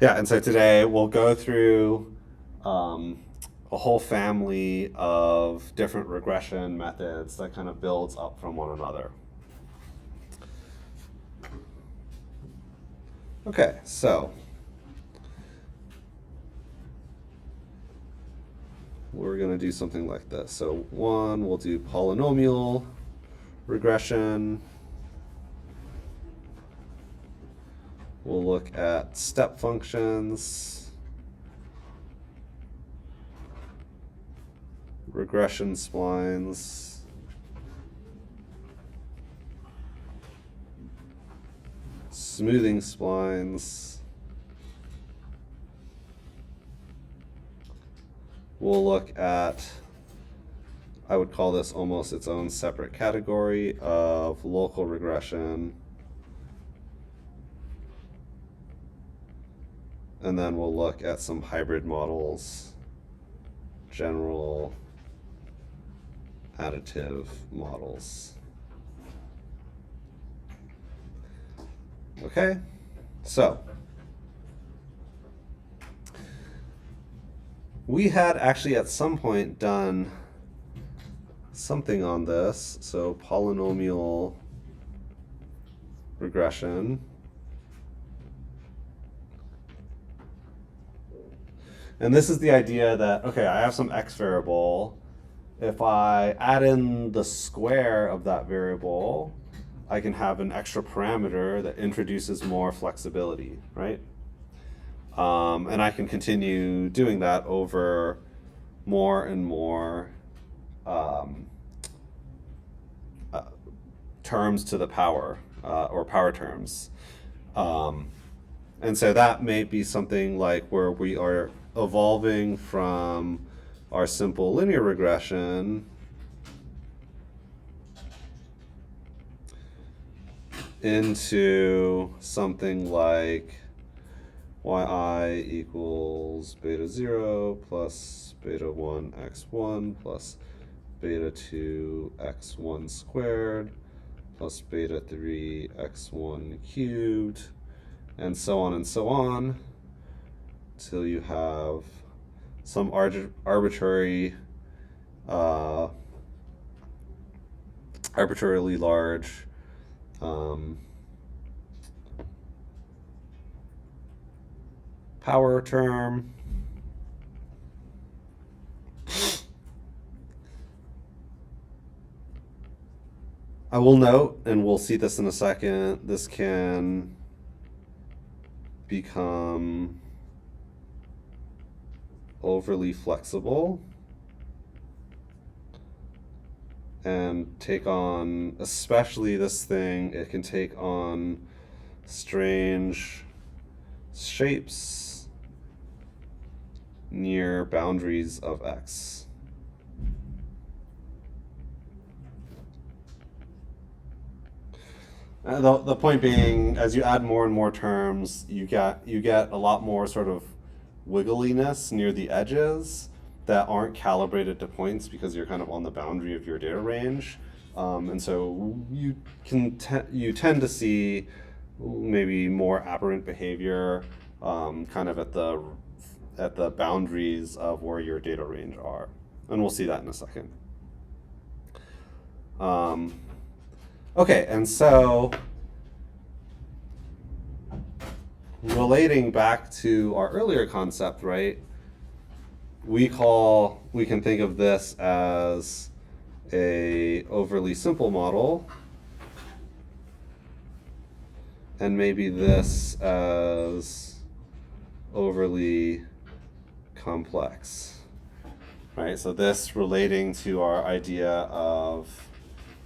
Yeah, and so today we'll go through a whole family of different regression methods that kind of builds up from one another. Okay, so we're going to do something like this. So one, we'll do polynomial regression. We'll look at step functions, regression splines, smoothing splines. We'll look at, I would call this almost its own separate category of local regression. And then we'll look at some hybrid models, general additive models. Okay, so we had actually at some point done something on this, so polynomial regression. And this is the idea that, okay, I have some x variable. If I add in the square of that variable, I can have an extra parameter that introduces more flexibility, right? And I can continue doing that over more and more terms to the power, or power terms. And so that may be something like where we are evolving from our simple linear regression into something like yi equals beta 0 plus beta 1 x1 plus beta 2 x1 squared plus beta 3 x1 cubed, and so on, till you have some arbitrary, arbitrarily large power term. I will note, and we'll see this in a second, this can become overly flexible and take on, especially this thing, it can take on strange shapes near boundaries of x. The point being, as you add more and more terms, you get a lot more sort of wiggliness near the edges that aren't calibrated to points because you're kind of on the boundary of your data range, and so you tend to see maybe more aberrant behavior, kind of at the boundaries of where your data range are, and we'll see that in a second. Okay, and so relating back to our earlier concept, right? We can think of this as a overly simple model, and maybe this as overly complex, right? So this relating to our idea of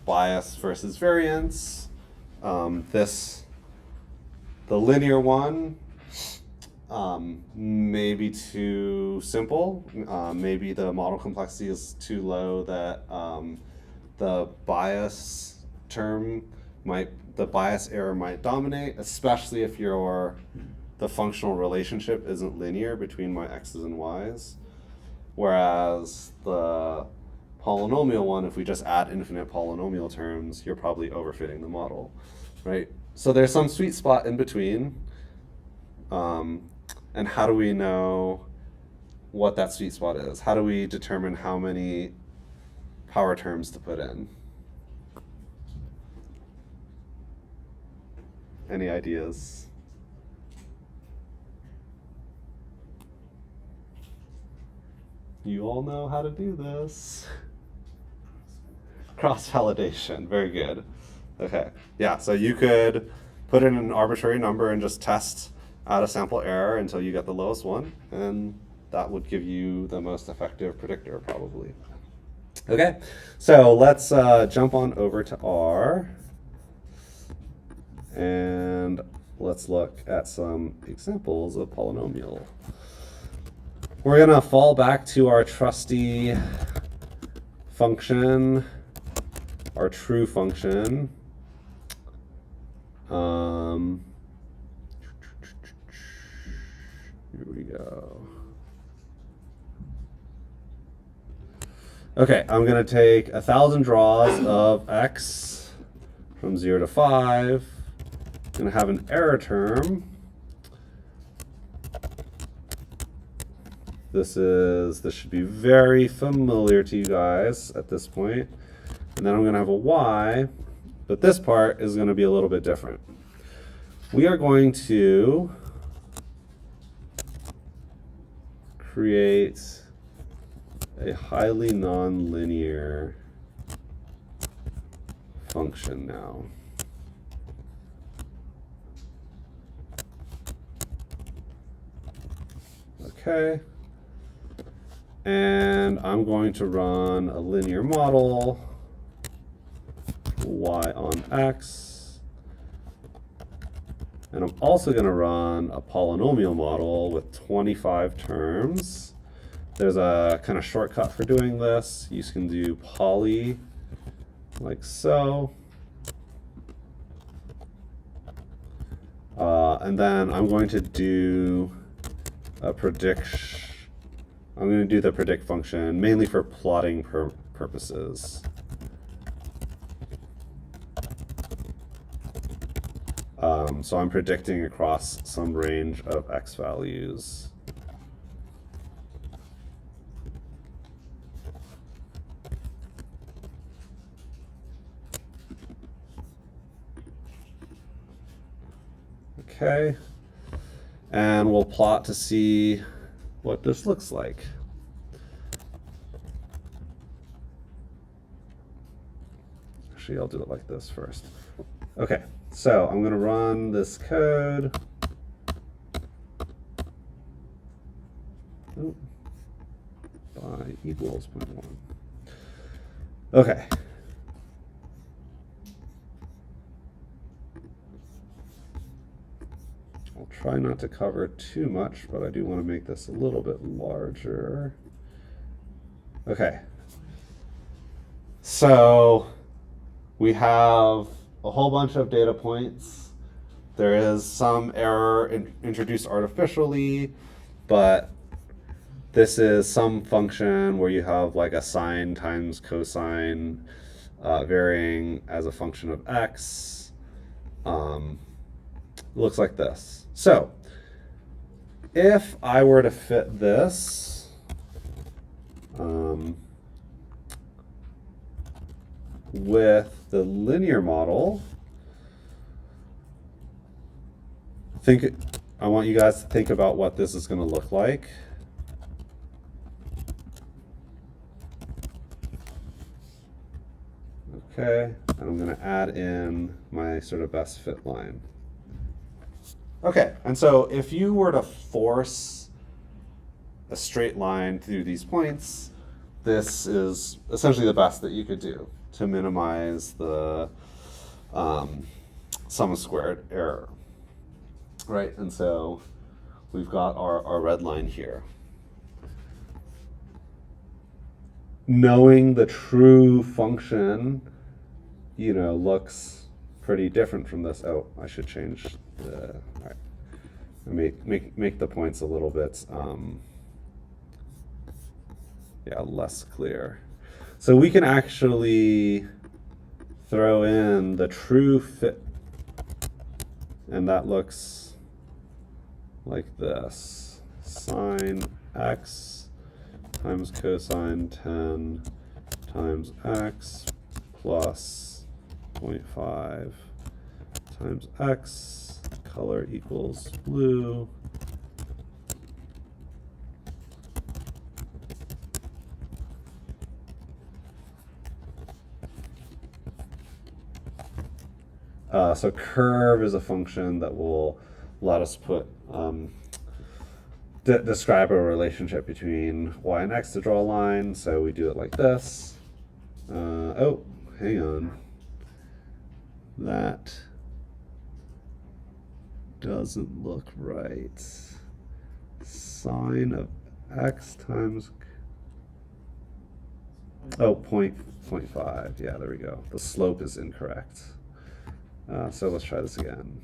bias versus variance. The linear one may be too simple. Maybe the model complexity is too low that the bias error might dominate, especially if the functional relationship isn't linear between my x's and y's. Whereas the polynomial one, if we just add infinite polynomial terms, you're probably overfitting the model, right? So there's some sweet spot in between. And how do we know what that sweet spot is? How do we determine how many power terms to put in? Any ideas? You all know how to do this. Cross-validation, very good. Okay, yeah, so you could put in an arbitrary number and just test out a sample error until you get the lowest one, and that would give you the most effective predictor, probably. Okay, so let's jump on over to R, and let's look at some examples of polynomial. We're gonna fall back to our trusty function, our true function. Here we go. Okay, I'm gonna take 1,000 draws of x from 0 to 5. I'm gonna have an error term. This should be very familiar to you guys at this point. And then I'm gonna have a y, but this part is gonna be a little bit different. We are going to create a highly nonlinear function now. Okay. And I'm going to run a linear model, y on x. And I'm also going to run a polynomial model with 25 terms. There's a kind of shortcut for doing this. You can do poly like so. And then I'm going to do a prediction. I'm going to do the predict function mainly for plotting purposes. So I'm predicting across some range of x values. Okay, and we'll plot to see what this looks like. Actually, I'll do it like this first. Okay, so I'm going to run this code. By equals 0.1. Okay. I'll try not to cover too much, but I do want to make this a little bit larger. Okay. So we have a whole bunch of data points. There is some error introduced artificially, but this is some function where you have like a sine times cosine varying as a function of x. Looks like this. So if I were to fit this with the linear model, I want you guys to think about what this is going to look like. Okay, and I'm going to add in my sort of best fit line. Okay, and so if you were to force a straight line through these points, this is essentially the best that you could do to minimize the sum squared error, right? And so we've got our red line here. Knowing the true function, you know, looks pretty different from this. Oh, I should change the, all right. Make the points a little bit, yeah, less clear. So we can actually throw in the true fit, and that looks like this. Sine x times cosine 10 times x plus 0.5 times x, color equals blue. So curve is a function that will let us put describe a relationship between y and x to draw a line. So we do it like this. Oh, hang on. That doesn't look right. Sine of x times, oh, 0.5. Yeah, there we go. The slope is incorrect. So let's try this again.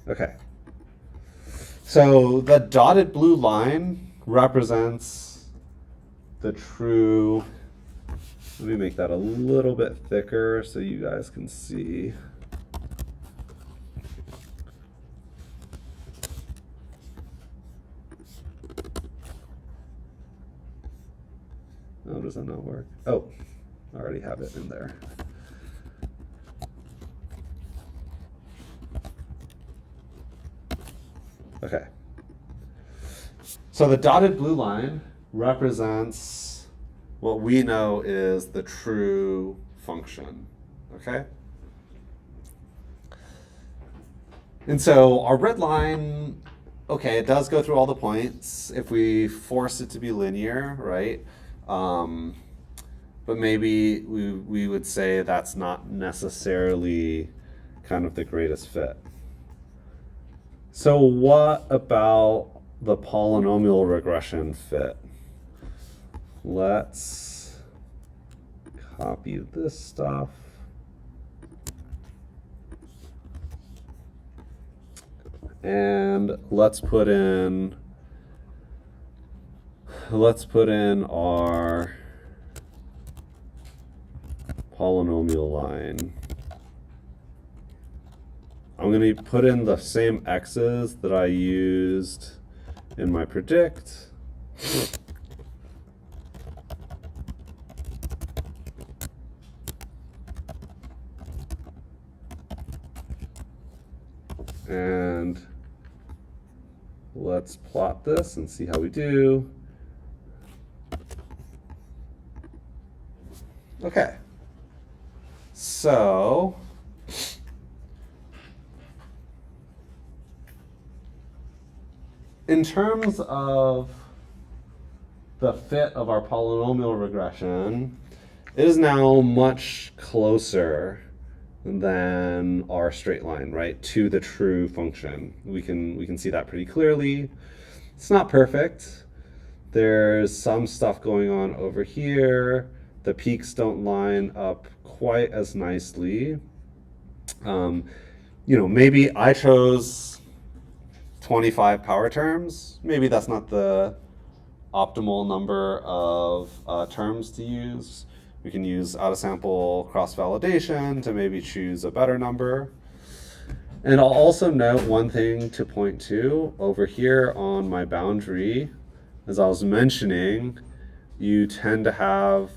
Okay. So the dotted blue line represents the true, let me make that a little bit thicker so you guys can see. Oh, does that not work? Oh, I already have it in there. Okay. So the dotted blue line represents what we know is the true function, okay? And so our red line, okay, it does go through all the points if we force it to be linear, right? But maybe we would say that's not necessarily kind of the greatest fit. So what about the polynomial regression fit? Let's copy this stuff. And let's put in our polynomial line. I'm going to put in the same x's that I used in my predict. And let's plot this and see how we do. Okay. So in terms of the fit of our polynomial regression, it is now much closer than our straight line, right, to the true function. We can see that pretty clearly. It's not perfect. There's some stuff going on over here. The peaks don't line up quite as nicely. Maybe I chose 25 power terms. Maybe that's not the optimal number of terms to use. We can use out-of-sample cross-validation to maybe choose a better number. And I'll also note one thing to point to over here on my boundary. As I was mentioning, you tend to have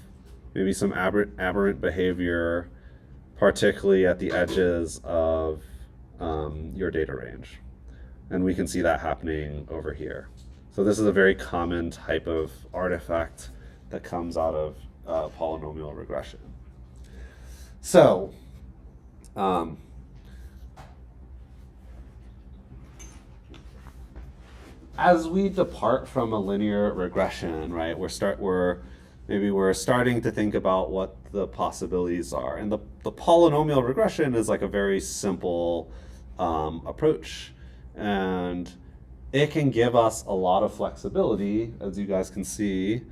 maybe some aberrant behavior, particularly at the edges of your data range. And we can see that happening over here. So this is a very common type of artifact that comes out of polynomial regression. So as we depart from a linear regression, right, we're starting to think about what the possibilities are. And the polynomial regression is like a very simple approach. And it can give us a lot of flexibility, as you guys can see,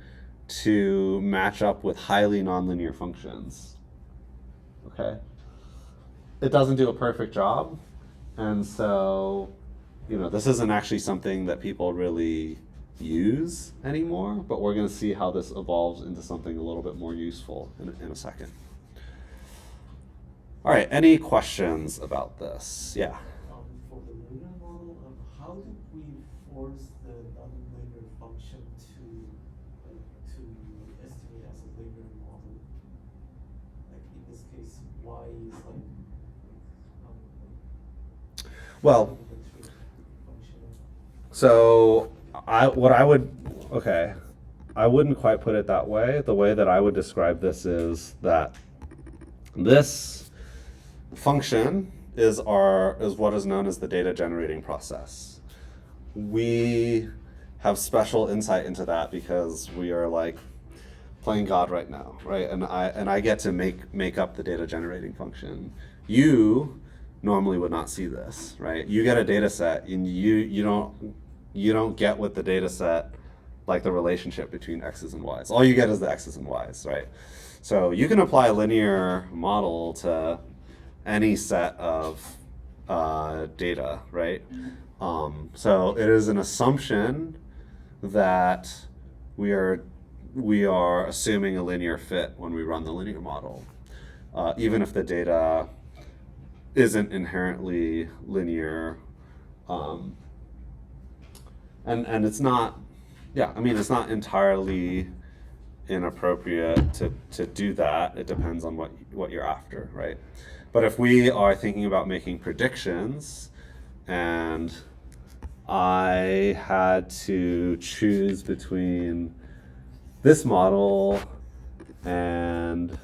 to match up with highly nonlinear functions. Okay? It doesn't do a perfect job. And so, this isn't actually something that people really use anymore, but we're going to see how this evolves into something a little bit more useful in a second. All right, any questions about this? Yeah. For the linear model, how did we force the nonlinear function to estimate as a linear model? Like in this case, y is Well, functional. so I wouldn't quite put it that way. The way that I would describe this is that this function is what is known as the data generating process. We have special insight into that because we are like playing God right now, right? And I get to make up the data generating function. You normally would not see this, right? You get a data set and you don't get with the data set like the relationship between x's and y's. All you get is the x's and y's, right? So you can apply a linear model to any set of data, right? So it is an assumption that we are assuming a linear fit when we run the linear model, even if the data isn't inherently linear, and it's not. Yeah, I mean, it's not entirely inappropriate to do that. It depends on what you're after, right? But if we are thinking about making predictions, and I had to choose between this model and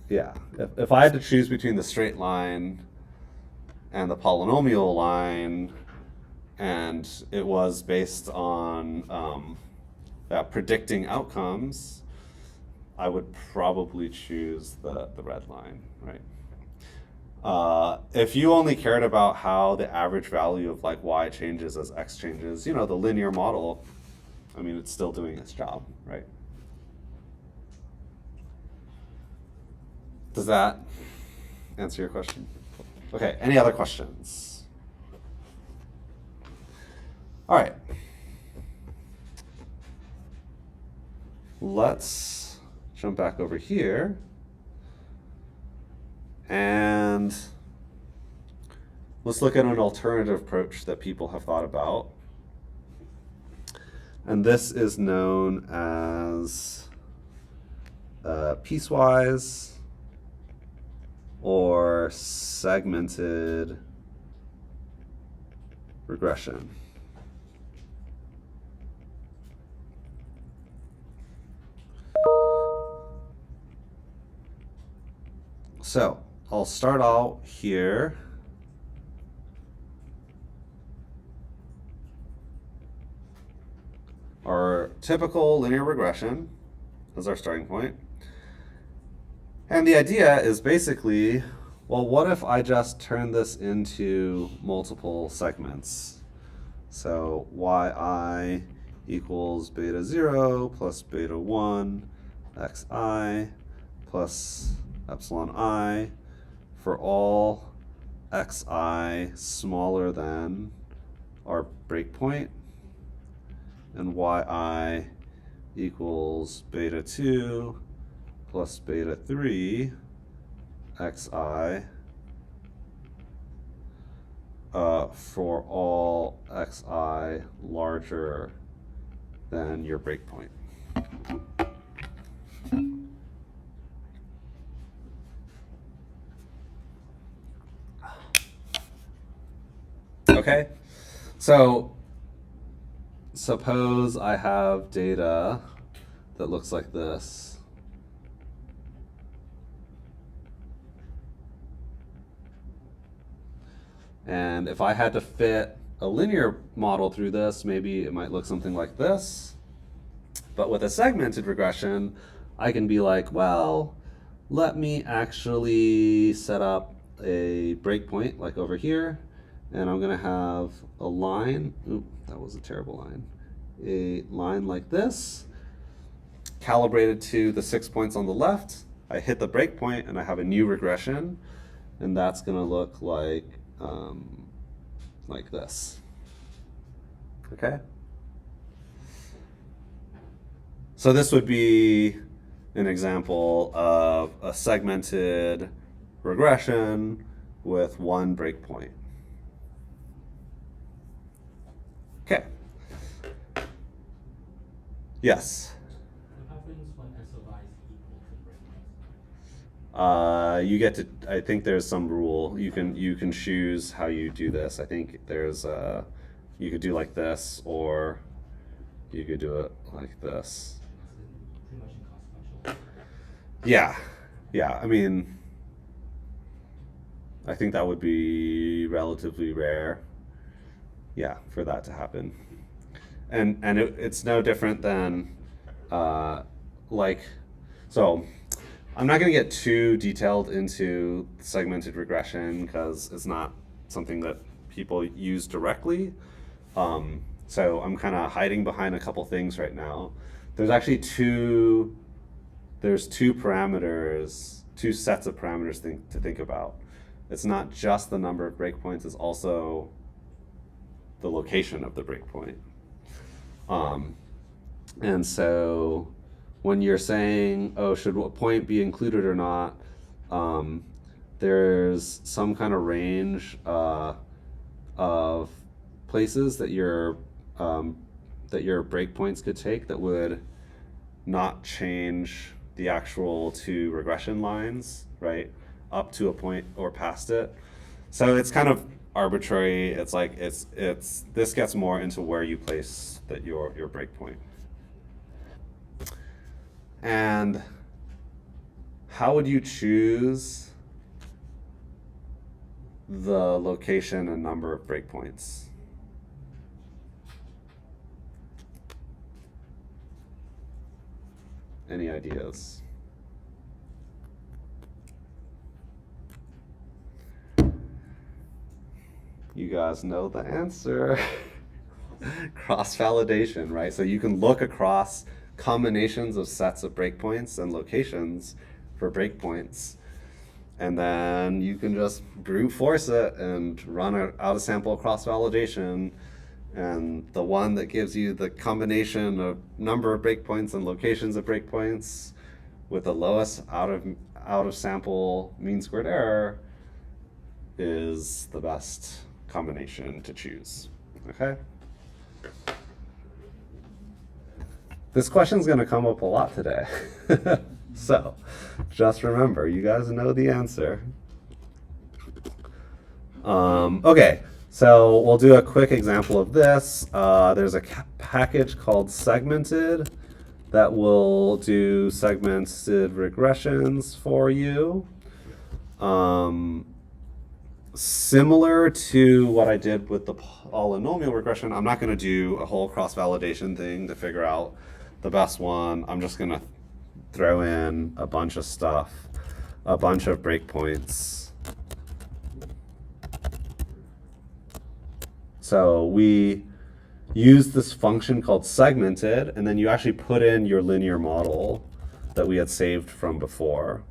if I had to choose between the straight line and the polynomial line, and it was based on predicting outcomes, I would probably choose the red line, right? If you only cared about how the average value of like y changes as x changes, the linear model, I mean, it's still doing its job, right? Does that answer your question? Okay, any other questions? All right. Let's jump back over here. And let's look at an alternative approach that people have thought about. And this is known as piecewise or segmented regression. So I'll start out here. Our typical linear regression is our starting point. And the idea is basically, well, what if I just turn this into multiple segments? So yi equals beta 0 plus beta 1 xi plus epsilon I for all xi smaller than our breakpoint, and yi equals beta 2 plus beta 3 xi for all xi larger than your breakpoint. Okay, so suppose I have data that looks like this. And if I had to fit a linear model through this, maybe it might look something like this. But with a segmented regression, I can be like, well, let me actually set up a breakpoint like over here. And I'm going to have a line. Oop, that was a terrible line. A line like this, calibrated to the 6 points on the left. I hit the breakpoint and I have a new regression. And that's going to look like this. Okay? So this would be an example of a segmented regression with one breakpoint. Okay. Yes. What happens when SOI is equal to breakpoints? You get to. I think there's some rule. You can choose how you do this. I think there's you could do like this, or you could do it like this. Pretty much in cost functional. Yeah, yeah. I mean, I think that would be relatively rare. Yeah, for that to happen. And it's no different than like, so I'm not going to get too detailed into segmented regression because it's not something that people use directly. So I'm kind of hiding behind a couple things right now. There's actually there's two parameters, two sets of parameters to think about. It's not just the number of breakpoints, it's also the location of the breakpoint. And so when you're saying, oh, should a point be included or not, there's some kind of range of places that your breakpoints could take that would not change the actual two regression lines, right, up to a point or past it. So it's kind of arbitrary. It's like this gets more into where you place your breakpoint. And how would you choose the location and number of breakpoints? Any ideas? You guys know the answer. Cross-validation, right? So you can look across combinations of sets of breakpoints and locations for breakpoints, and then you can just brute force it and run an out-of-sample cross-validation, and the one that gives you the combination of number of breakpoints and locations of breakpoints with the lowest out-of-sample mean squared error is the best combination to choose. Okay? This question's going to come up a lot today. So, just remember, you guys know the answer. Okay, so we'll do a quick example of this. There's a package called Segmented that will do segmented regressions for you. Similar to what I did with the polynomial regression, I'm not going to do a whole cross-validation thing to figure out the best one. I'm just going to throw in a bunch of stuff, a bunch of breakpoints. So we use this function called segmented, and then you actually put in your linear model that we had saved from before.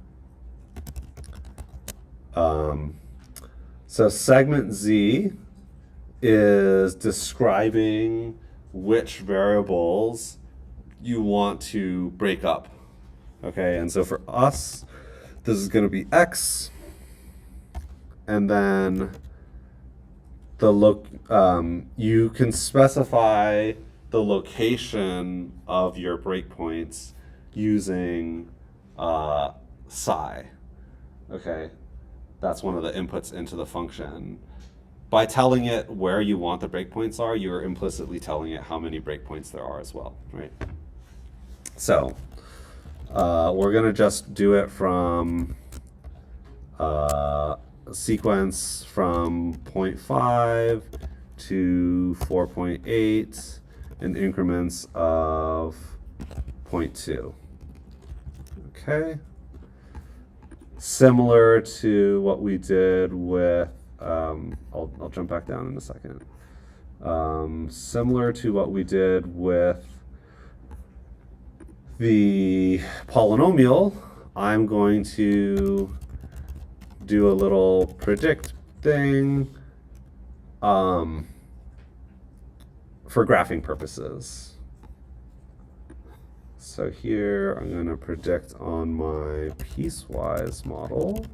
So segment Z is describing which variables you want to break up. Okay, and so for us, this is going to be X, and then you can specify the location of your breakpoints using psi. Okay, that's one of the inputs into the function. By telling it where you want the breakpoints are, you're implicitly telling it how many breakpoints there are as well, right? So we're going to just do it from a sequence from 0.5 to 4.8 in increments of 0.2. Okay. Similar to what we did with, I'll jump back down in a second. Similar to what we did with the polynomial, I'm going to do a little predict thing for graphing purposes. So here I'm going to predict on my piecewise model.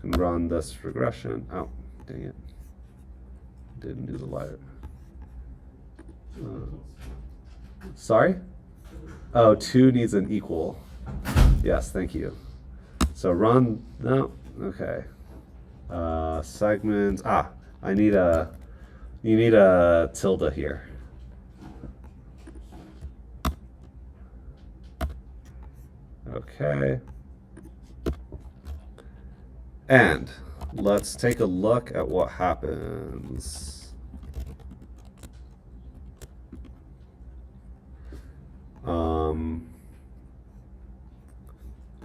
can run this regression. Oh, dang it. Didn't do the light. Sorry? Oh, 2 needs an equal. Yes, thank you. So run, no, okay. Segments, you need a tilde here. Okay. And let's take a look at what happens.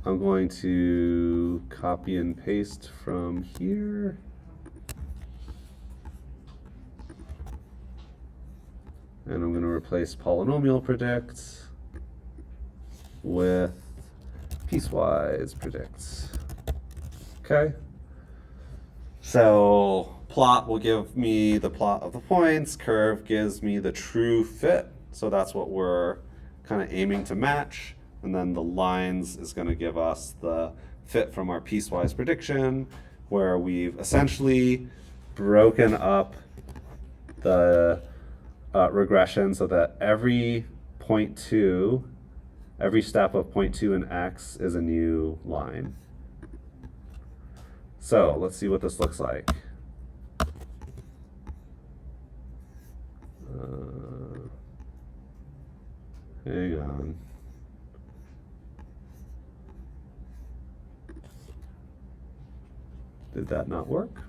I'm going to copy and paste from here. And I'm going to replace polynomial predict with piecewise predicts. Okay. So plot will give me the plot of the points. Curve gives me the true fit. So that's what we're kind of aiming to match. And then the lines is going to give us the fit from our piecewise prediction, where we've essentially broken up the regression so that every step of 0.2 in x is a new line. So let's see what this looks like. Hang on. Did that not work?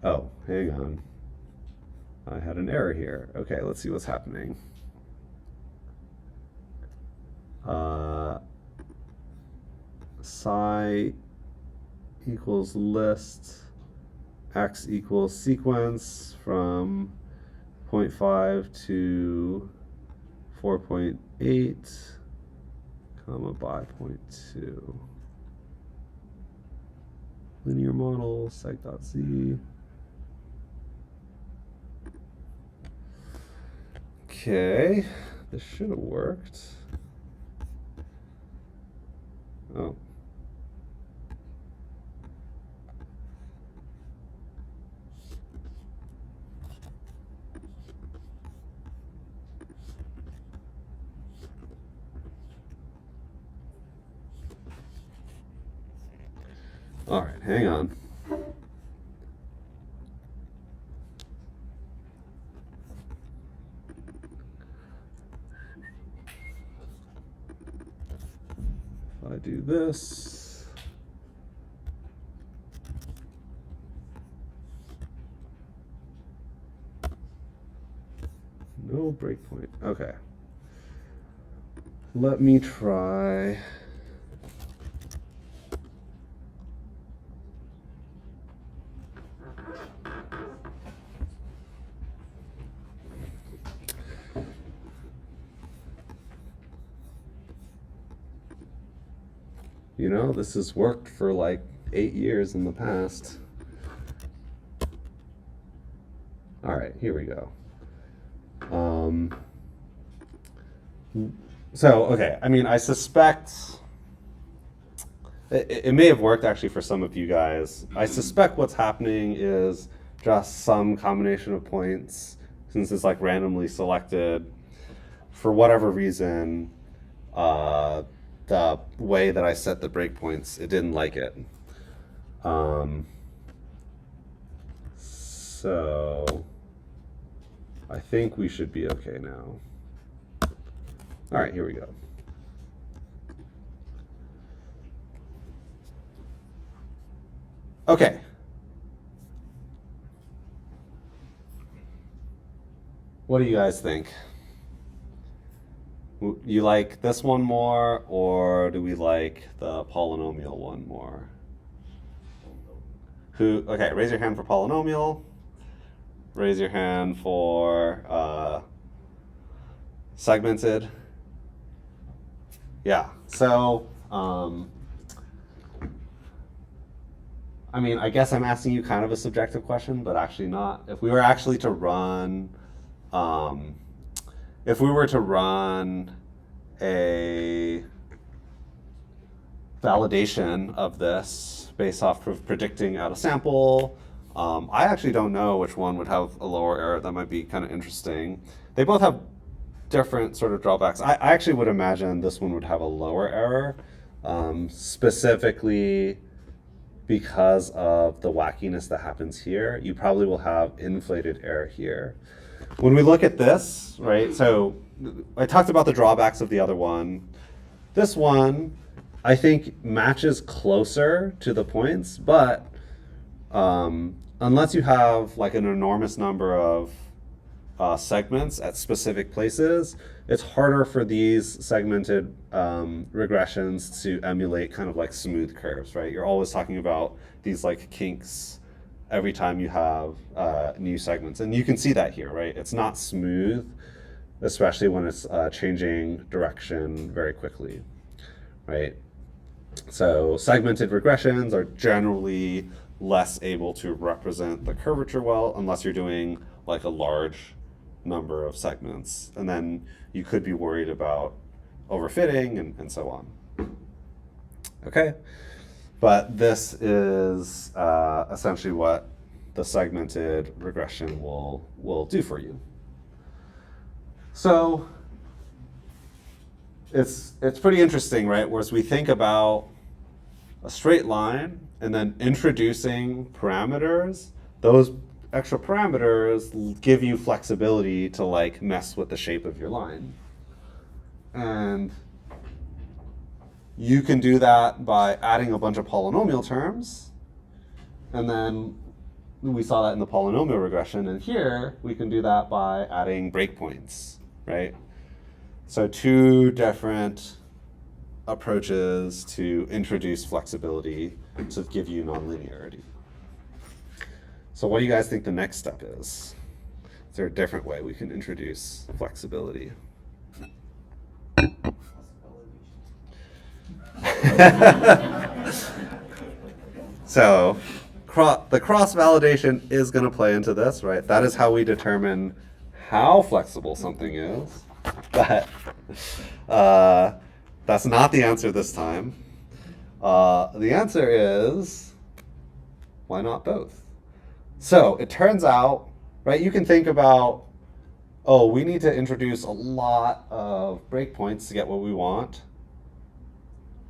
Oh, hang on. I had an error here. Okay, let's see what's happening. Psi equals list, x equals sequence from 0.5 to 4.8, comma by 0.2. Linear model, seg.z. Okay, this should have worked. Oh. All right, hang on. If I do this, no breakpoint. Okay. Let me try. You know, this has worked for like 8 years in the past. All right, here we go. Okay, I mean, I suspect it may have worked actually for some of you guys. I suspect what's happening is just some combination of points, since it's like randomly selected, for whatever reason, the way that I set the breakpoints, it didn't like it. So I think we should be okay now. All right, here we go. Okay. What do you guys think? You like this one more, or do we like the polynomial one more? Okay, raise your hand for polynomial. Raise your hand for segmented. Yeah, so, I mean, I guess I'm asking you kind of a subjective question, but actually not. If we were actually to run, if we were to run a validation of this based off of predicting out a sample. I actually don't know which one would have a lower error. That might be kind of interesting. They both have different sort of drawbacks. I actually would imagine this one would have a lower error, specifically because of the wackiness that happens here. You probably will have inflated error here. When we look at this, right, so I talked about the drawbacks of the other one. This one, I think, matches closer to the points, but unless you have like an enormous number of segments at specific places, it's harder for these segmented regressions to emulate kind of like smooth curves, right? You're always talking about these like kinks every time you have new segments. And you can see that here, right? It's not smooth, especially when it's changing direction very quickly, right? So segmented regressions are generally less able to represent the curvature well unless you're doing like a large number of segments. And then you could be worried about overfitting and so on. Okay? But this is essentially what the segmented regression will do for you. So it's pretty interesting, right? Whereas we think about a straight line and then introducing parameters, those extra parameters give you flexibility to like mess with the shape of your line. And you can do that by adding a bunch of polynomial terms. And then we saw that in the polynomial regression. And here we can do that by adding breakpoints, right? So two different approaches to introduce flexibility to give you nonlinearity. So what do you guys think the next step is? Is there a different way we can introduce flexibility? So the cross-validation is going to play into this, right? That is how we determine how flexible something is. But that's not the answer this time. The answer is, why not both? So it turns out, right, you can think about, oh, we need to introduce a lot of breakpoints to get what we want.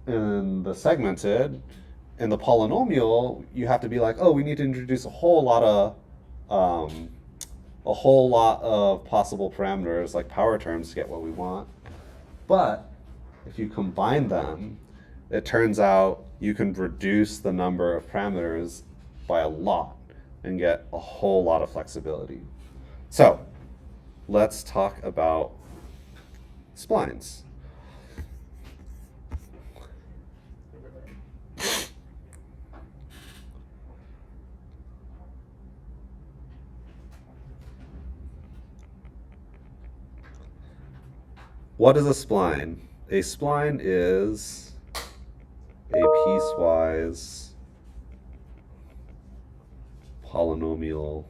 In the segmented, in the polynomial, you have to be like, oh, we need to introduce a whole lot of possible parameters, like power terms, to get what we want. But if you combine them, it turns out you can reduce the number of parameters by a lot and get a whole lot of flexibility. So let's talk about splines. What is a spline? A spline is a piecewise polynomial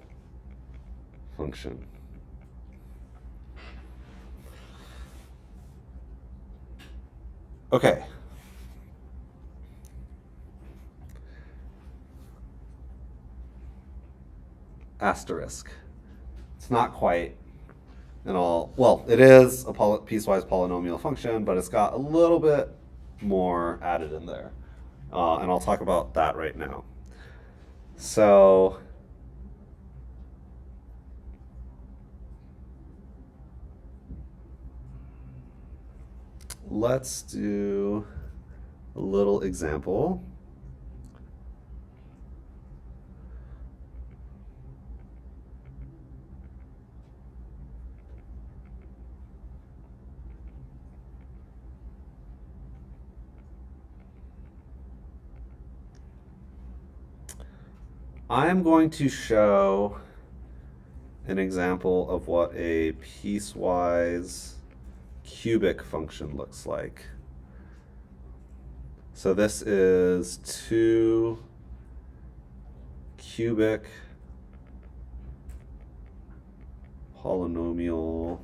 function. Okay. Asterisk. It's not quite and all. Well, it is a piecewise polynomial function, but it's got a little bit more added in there. And I'll talk about that right now. So let's do a little example. I'm going to show an example of what a piecewise cubic function looks like. So this is 2 cubic polynomial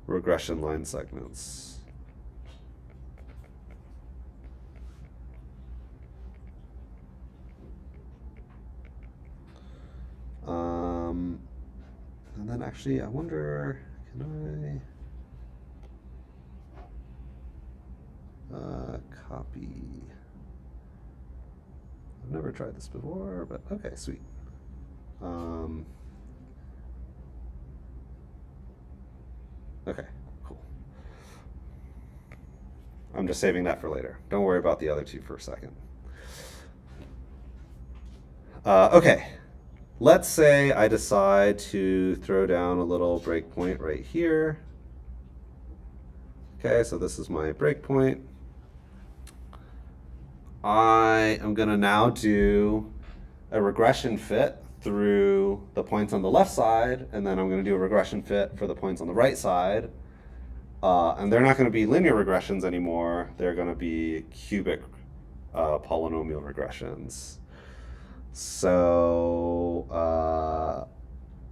regression line segments. actually, I wonder, can I copy? I've never tried this before, but okay, sweet. Okay, cool. I'm just saving that for later. Don't worry about the other two for a second. Okay, let's say I decide to throw down a little breakpoint right here. Okay, so this is my breakpoint. I am going to now do a regression fit through the points on the left side, and then I'm going to do a regression fit for the points on the right side. And they're not going to be linear regressions anymore. They're going to be cubic polynomial regressions. So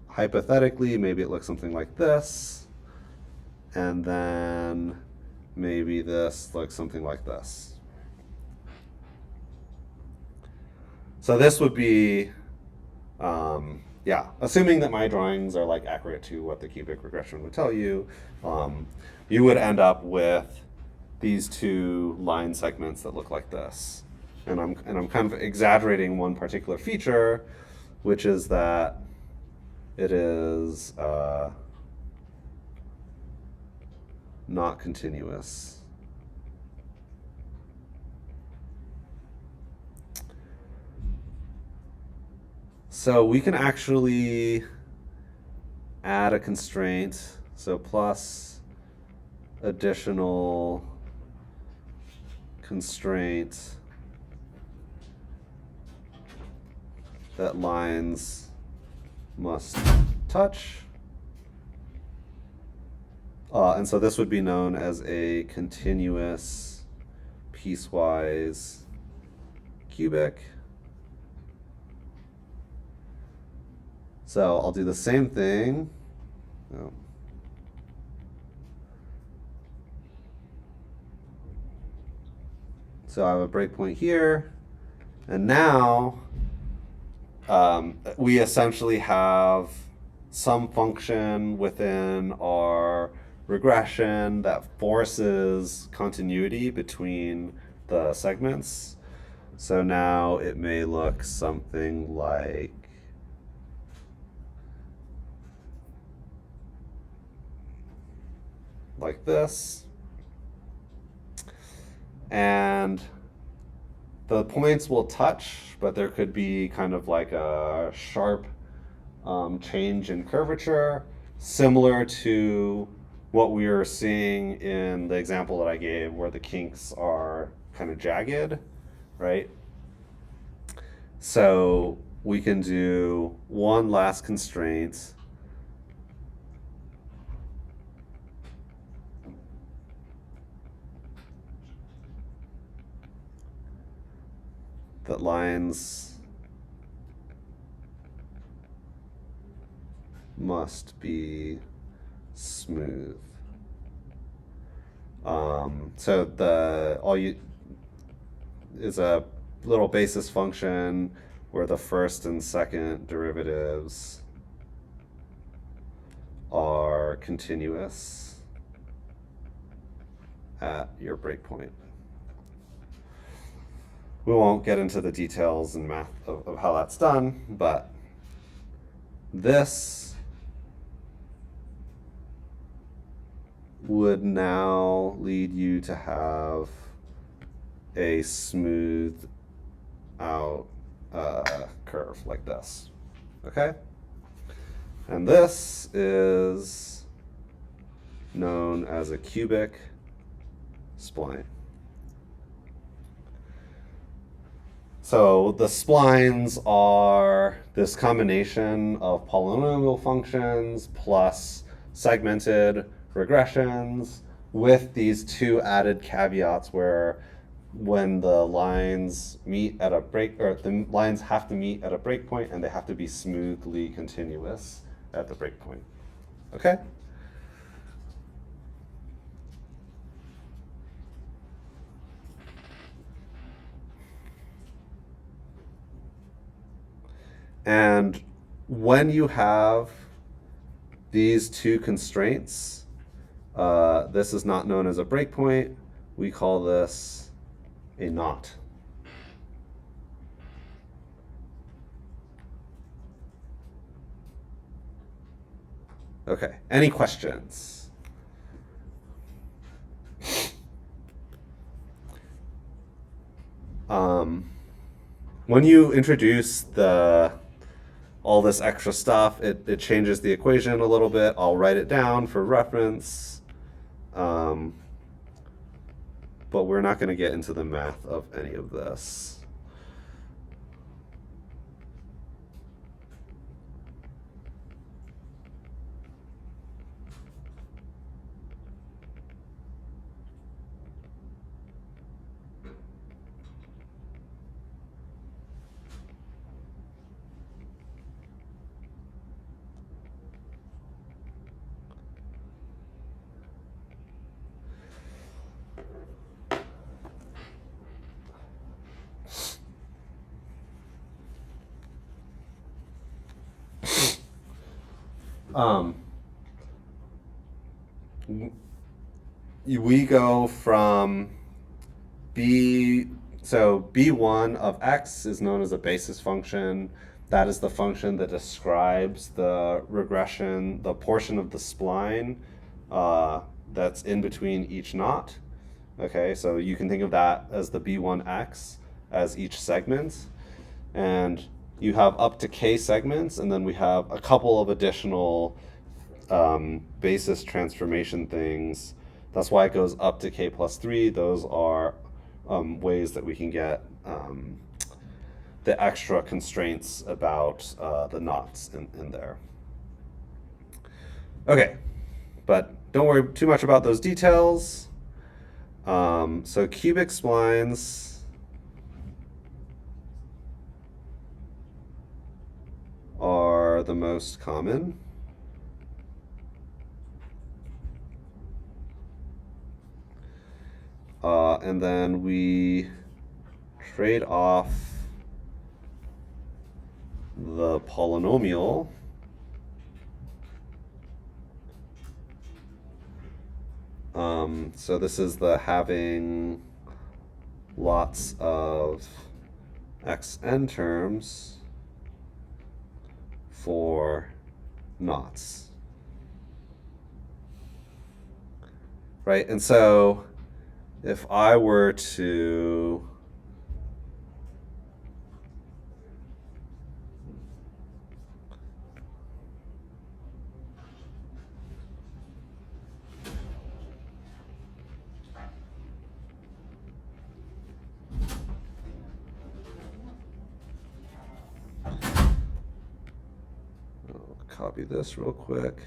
hypothetically, maybe it looks something like this. And then maybe this looks something like this. So this would be, yeah, assuming that my drawings are like accurate to what the cubic regression would tell you, you would end up with these two line segments that look like this. And I'm kind of exaggerating one particular feature, which is that it is not continuous. So we can actually add a constraint. So plus additional constraint that lines must touch. And so this would be known as a continuous piecewise cubic. So I'll do the same thing. Oh. So I have a breakpoint here, and now we essentially have some function within our regression that forces continuity between the segments. So now it may look something like this. And the points will touch, but there could be kind of like a sharp change in curvature, similar to what we were seeing in the example that I gave where the kinks are kind of jagged, right? So we can do one last constraint. That lines must be smooth. So is a little basis function where the first and second derivatives are continuous at your breakpoint. We won't get into the details and math of how that's done, but this would now lead you to have a smooth out curve like this, okay? And this is known as a cubic spline. So the splines are this combination of polynomial functions plus segmented regressions with these two added caveats where when the lines meet at a break, or the lines have to meet at a breakpoint and they have to be smoothly continuous at the breakpoint. Okay? And when you have these two constraints, this is not known as a breakpoint. We call this a knot. Okay, any questions? When you introduce all this extra stuff, it changes the equation a little bit. I'll write it down for reference. But we're not going to get into the math of any of this. We go from B1 of x is known as a basis function. That is the function that describes the regression, the portion of the spline that's in between each knot. Okay, so you can think of that as the B1x as each segment. And you have up to k segments, and then we have a couple of additional basis transformation things. That's why it goes up to k plus 3. Those are ways that we can get the extra constraints about the knots in there. Okay, but don't worry too much about those details. So cubic splines are the most common. And then we trade off the polynomial so this is the having lots of xn terms for knots, right? And so if I were to copy this real quick.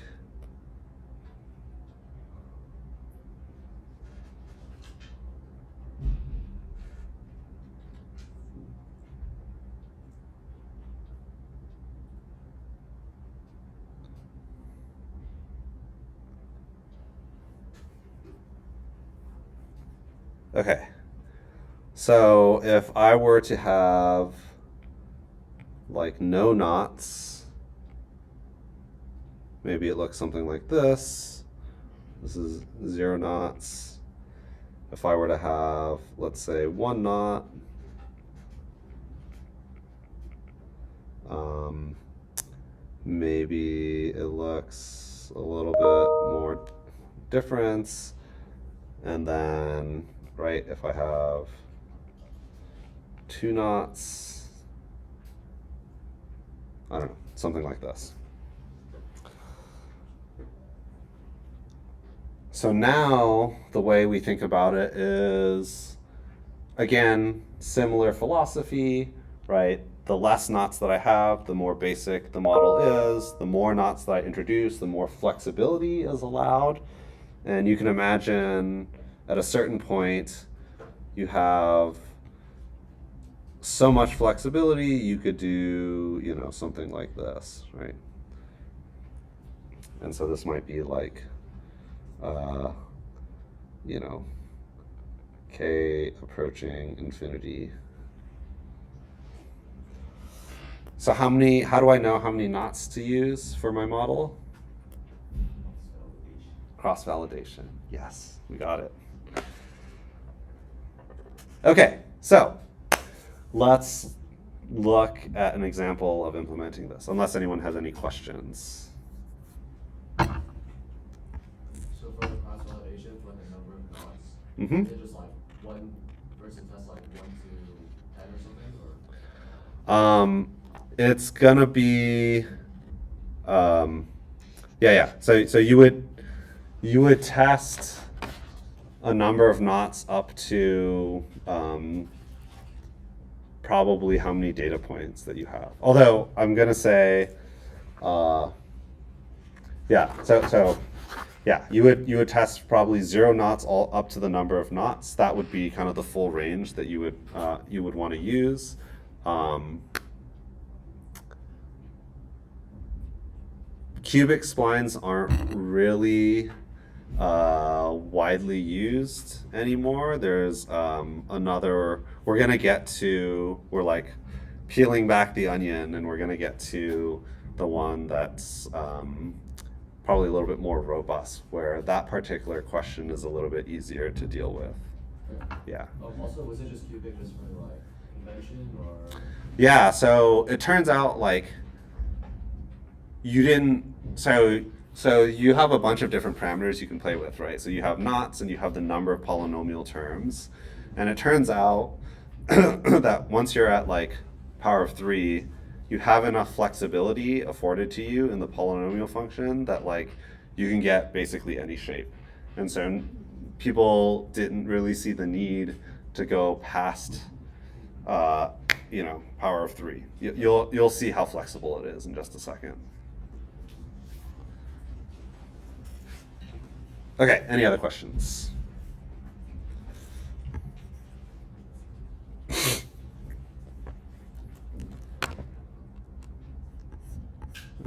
Okay, so if I were to have like no knots, maybe it looks something like this. This is 0 knots. If I were to have, let's say, 1 knot, maybe it looks a little bit more difference. And then, right, if I have 2 knots, I don't know, something like this. So now the way we think about it is, again, similar philosophy, right? The less knots that I have, the more basic the model is. The more knots that I introduce, the more flexibility is allowed. And you can imagine at a certain point, you have so much flexibility, you could do, you know, something like this, right? And so this might be like, you know, k approaching infinity. So how do I know how many knots to use for my model? Cross-validation. Yes, we got it. Okay, so let's look at an example of implementing this, unless anyone has any questions. So for the cross validation, for the number of knots, Mm-hmm. is it just like one person tests like 1 to 10 or something, or? It's gonna be, yeah. So you would test a number of knots up to probably how many data points that you have. Although I'm gonna say, yeah. So yeah, you would test probably 0 knots all up to the number of knots. That would be kind of the full range that you would want to use. Cubic splines aren't really widely used anymore. There's we're gonna get to, we're like peeling back the onion, and we're gonna get to the one that's probably a little bit more robust, where that particular question is a little bit easier to deal with. Yeah. Also, was it just cubic just for like convention, or? Yeah, so it turns out like you didn't, so you have a bunch of different parameters you can play with, right? So you have knots and you have the number of polynomial terms. And it turns out that once you're at like power of 3, you have enough flexibility afforded to you in the polynomial function that like you can get basically any shape. And so people didn't really see the need to go past power of 3. You'll see how flexible it is in just a second. Okay, any other questions?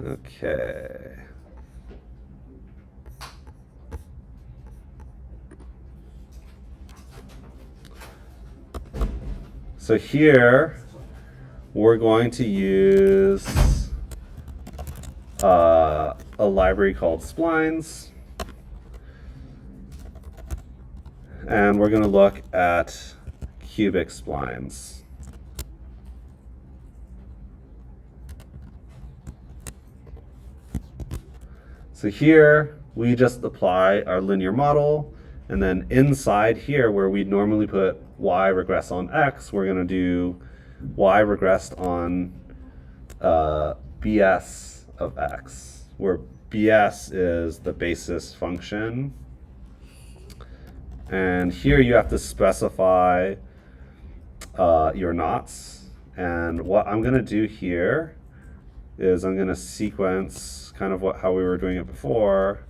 Okay. So here we're going to use a library called splines. And we're going to look at cubic splines. So here we just apply our linear model, and then inside here where we normally put y regress on x, we're going to do y regressed on bs of x, where bs is the basis function. And here you have to specify your knots. And what I'm going to do here is I'm going to sequence kind of how we were doing it before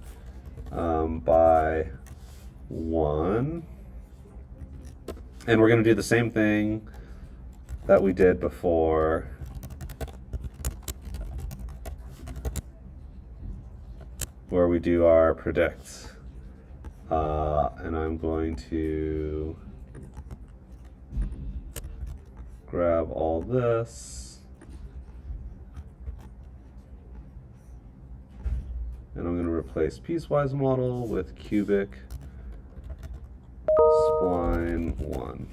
by 1. And we're going to do the same thing that we did before. Where we do our predict. And I'm going to grab all this, and I'm going to replace piecewise model with cubic spline 1.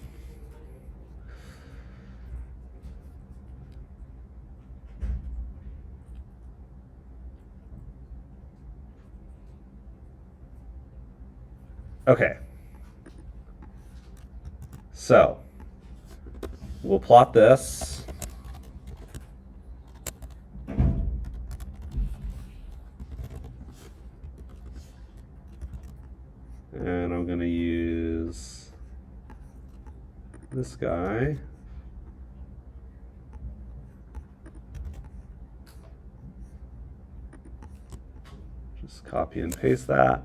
Okay, so we'll plot this. And I'm going to use this guy. Just copy and paste that.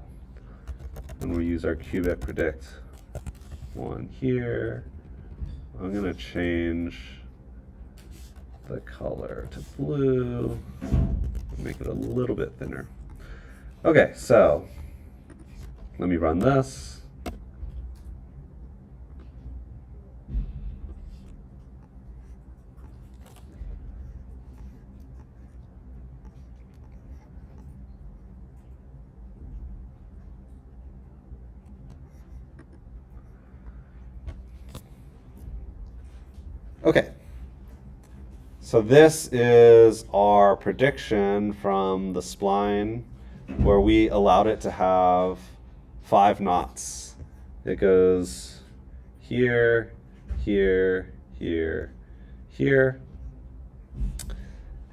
And we'll use our cubic predict 1 here. I'm going to change the color to blue, make it a little bit thinner. Okay, so let me run this. Okay. So this is our prediction from the spline where we allowed it to have 5 knots. It goes here, here, here, here.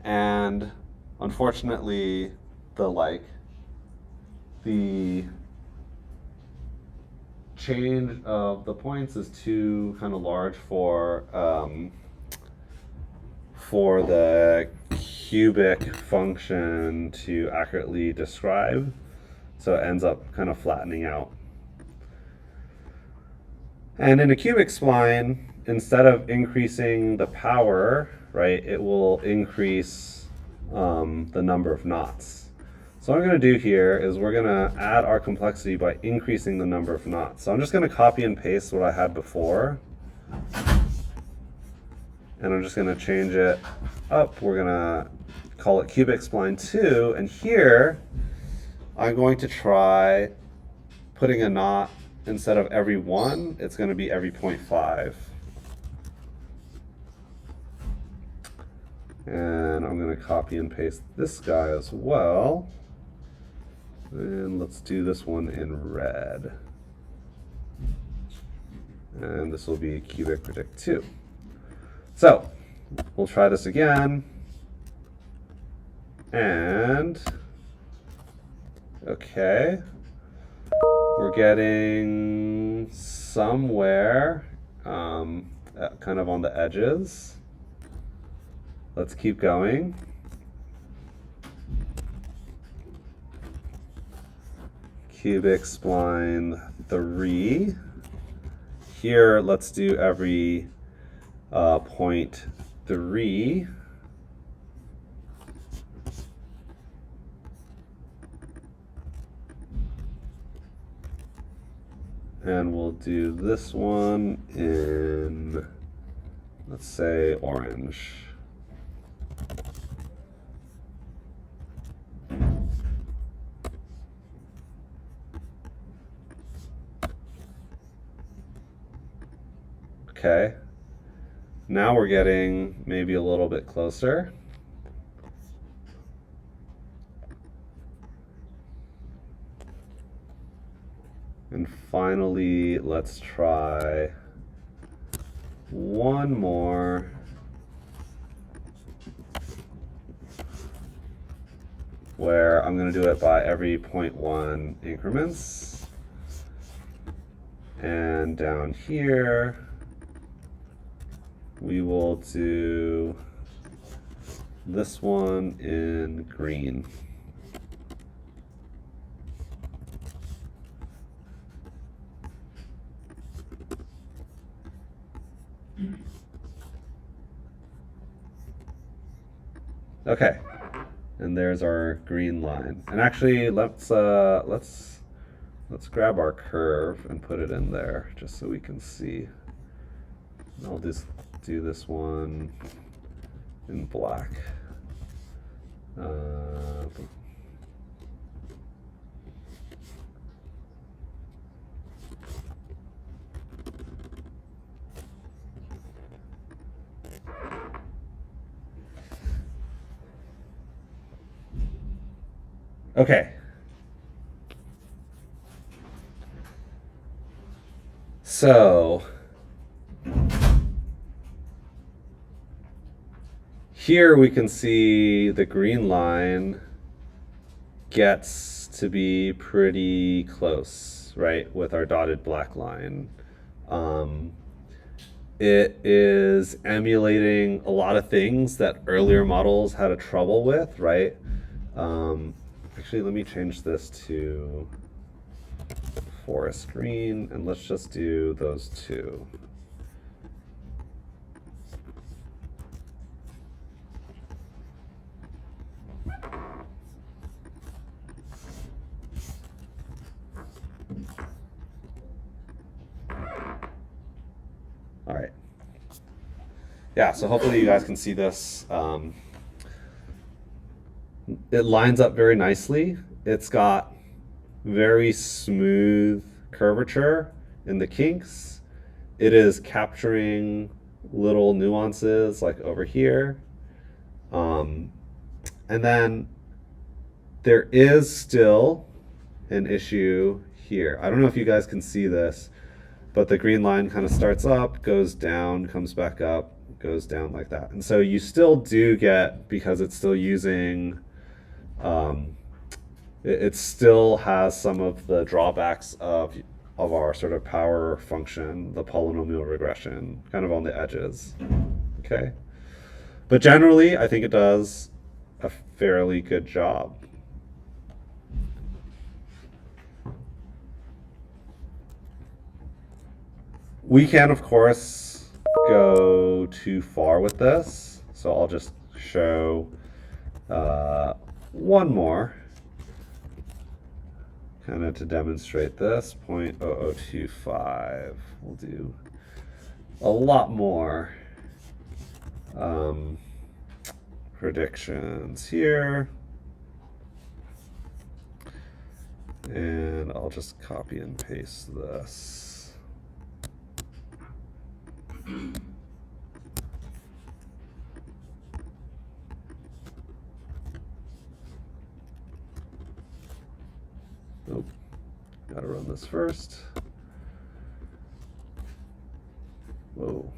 And unfortunately, the change of the points is too kind of large for the cubic function to accurately describe, so it ends up kind of flattening out. And in a cubic spline, instead of increasing the power, right, it will increase the number of knots. So what I'm going to do here is we're going to add our complexity by increasing the number of knots. So I'm just going to copy and paste what I had before. And I'm just going to change it up. We're going to call it cubic spline 2. And here, I'm going to try putting a knot instead of every 1. It's going to be every 0.5. And I'm going to copy and paste this guy as well. And let's do this one in red. And this will be cubic predict 2. So we'll try this again. And okay, we're getting somewhere kind of on the edges. Let's keep going. Cubic spline 3. Here, let's do every 0.3. And we'll do this one in, let's say, orange. Okay. Now we're getting maybe a little bit closer. And finally, let's try one more. Where I'm going to do it by every 0.1 increments. And down here, we will do this one in green. Okay, and there's our green line. And actually, let's grab our curve and put it in there just so we can see. I'll just do this one in black. Okay. So here we can see the green line gets to be pretty close, right, with our dotted black line. It is emulating a lot of things that earlier models had a trouble with, right? Actually, let me change this to forest green, and let's just do those two. All right. Yeah, so hopefully you guys can see this. It lines up very nicely. It's got very smooth curvature in the kinks. It is capturing little nuances like over here. And then there is still an issue here. I don't know if you guys can see this, but the green line kind of starts up, goes down, comes back up, goes down like that. And so you still do get, because it's still using, it still has some of the drawbacks of our sort of power function, the polynomial regression, kind of on the edges. Okay? But generally, I think it does a fairly good job. We can, of course, go too far with this, so I'll just show one more, kind of to demonstrate this, 0.0025. We'll do a lot more predictions here. And I'll just copy and paste this. Nope. Gotta run this first. Whoa.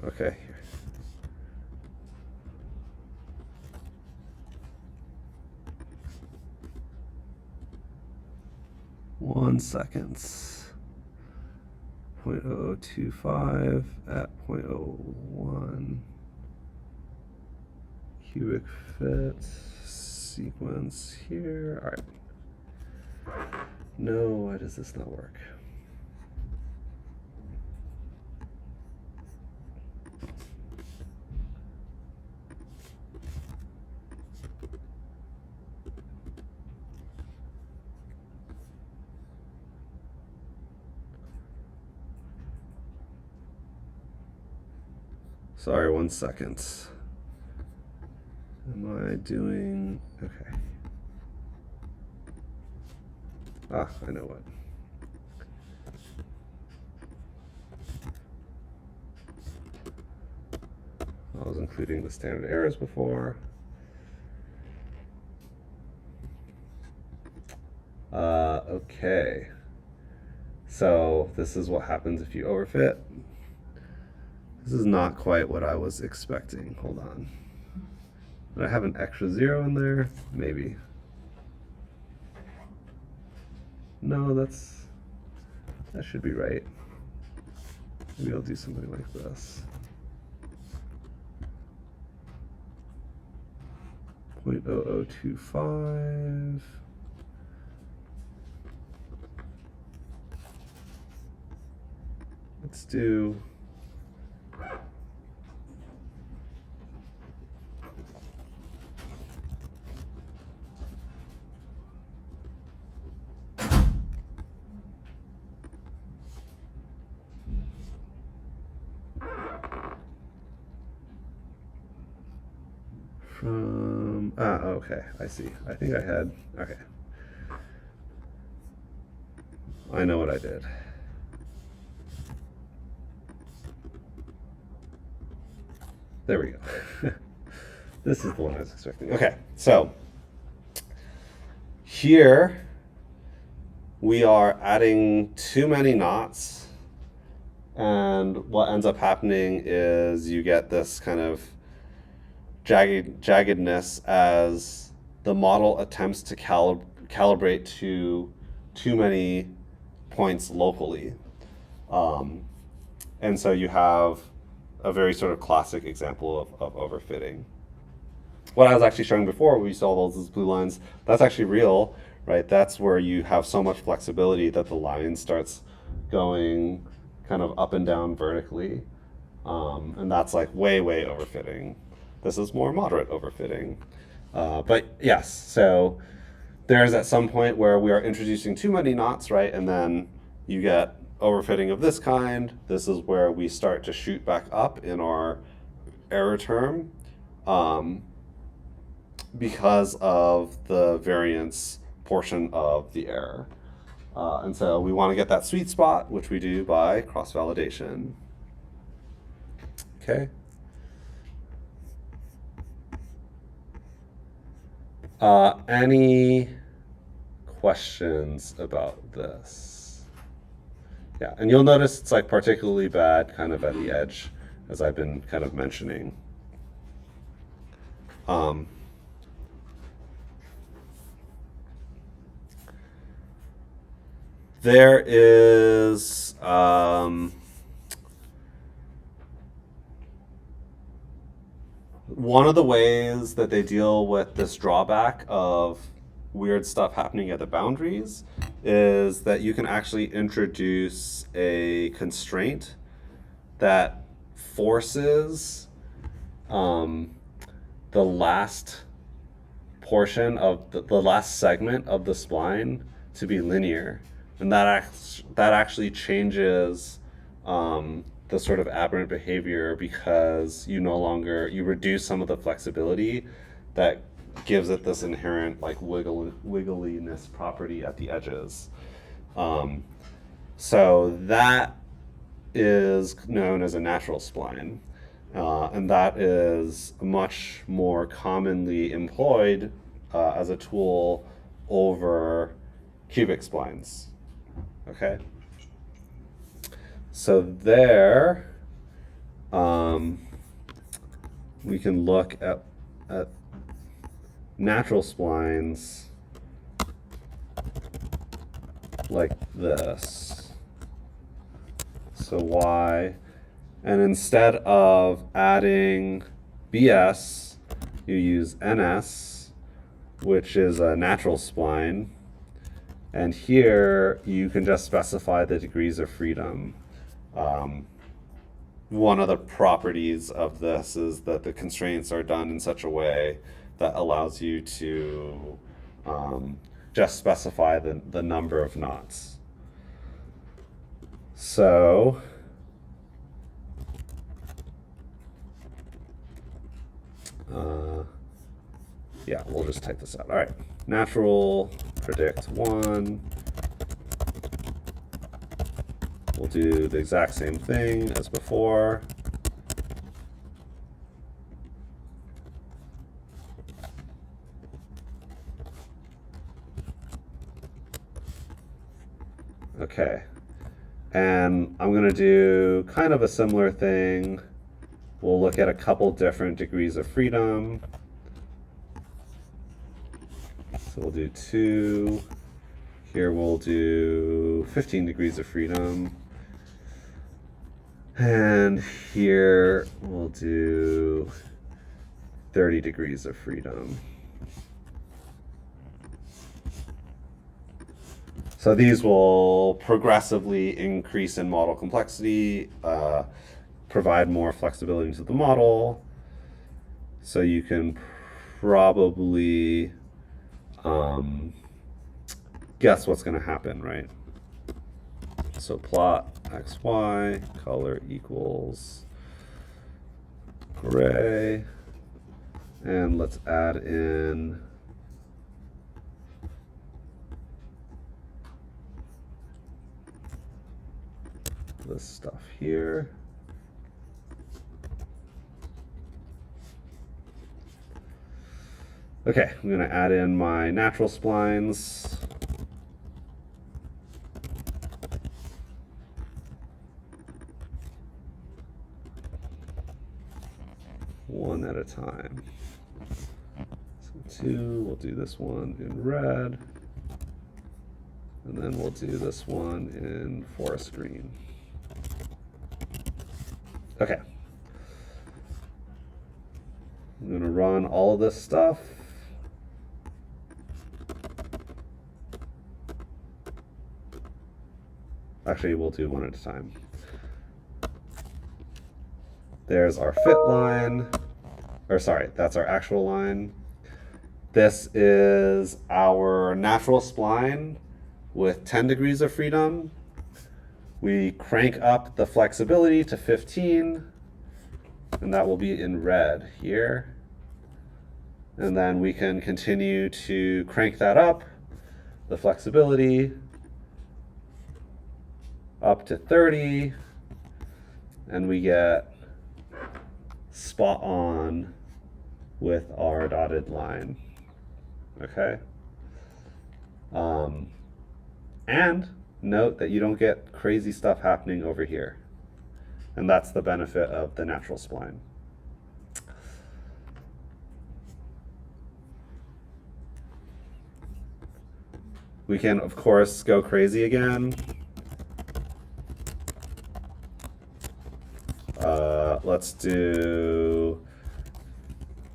Okay. 1 second. 0.0025 at 0.01 cubic fit sequence here. All right. No, why does this not work? Sorry, 1 second. Am I doing, okay. Ah, I know what. I was including the standard errors before. Okay. So this is what happens if you overfit. This is not quite what I was expecting. Hold on. Did I have an extra 0 in there? Maybe. No, that should be right. Maybe I'll do something like this. 0.0025. Let's do okay, I see. I think I had, okay. I know what I did. There we go. This is the one I was expecting. Okay, so here we are adding too many knots, and what ends up happening is you get this kind of jaggedness as the model attempts to calibrate to too many points locally. And so you have a very sort of classic example of overfitting. What I was actually showing before, we saw those blue lines, that's actually real, right? That's where you have so much flexibility that the line starts going kind of up and down vertically. And that's like way overfitting. This is more moderate overfitting. But yes, so there's at some point where we are introducing too many knots, right? And then you get overfitting of this kind. This is where we start to shoot back up in our error term, because of the variance portion of the error. And so we want to get that sweet spot, which we do by cross-validation. Okay. Any questions about this? Yeah, and you'll notice it's like particularly bad kind of at the edge, as I've been kind of mentioning. There is one of the ways that they deal with this drawback of weird stuff happening at the boundaries is that you can actually introduce a constraint that forces the last portion of the last segment of the spline to be linear, and that actually changes the sort of aberrant behavior, because you reduce some of the flexibility that gives it this inherent like wiggliness property at the edges. So that is known as a natural spline, and that is much more commonly employed as a tool over cubic splines. Okay. So there, we can look at natural splines like this. So Y, and instead of adding BS, you use NS, which is a natural spline. And here you can just specify the degrees of freedom. One of the properties of this is that the constraints are done in such a way that allows you to just specify the number of knots. So yeah, we'll just type this out. All right, natural predict 1. We'll do the exact same thing as before. Okay, and I'm going to do kind of a similar thing. We'll look at a couple different degrees of freedom. So we'll do 2. Here we'll do 15 degrees of freedom. And here we'll do 30 degrees of freedom. So these will progressively increase in model complexity, provide more flexibility to the model. So you can probably guess what's going to happen, right? So plot XY, color equals gray, and let's add in this stuff here. Okay, I'm going to add in my natural splines. One at a time. So 2, we'll do this one in red. And then we'll do this one in forest green. Okay. I'm going to run all of this stuff. Actually, we'll do one at a time. There's our fit line, or sorry, that's our actual line. This is our natural spline with 10 degrees of freedom. We crank up the flexibility to 15, and that will be in red here. And then we can continue to crank that up, the flexibility, up to 30, and we get spot on with our dotted line. Okay? And note that you don't get crazy stuff happening over here. And that's the benefit of the natural spline. We can, of course, go crazy again. Let's do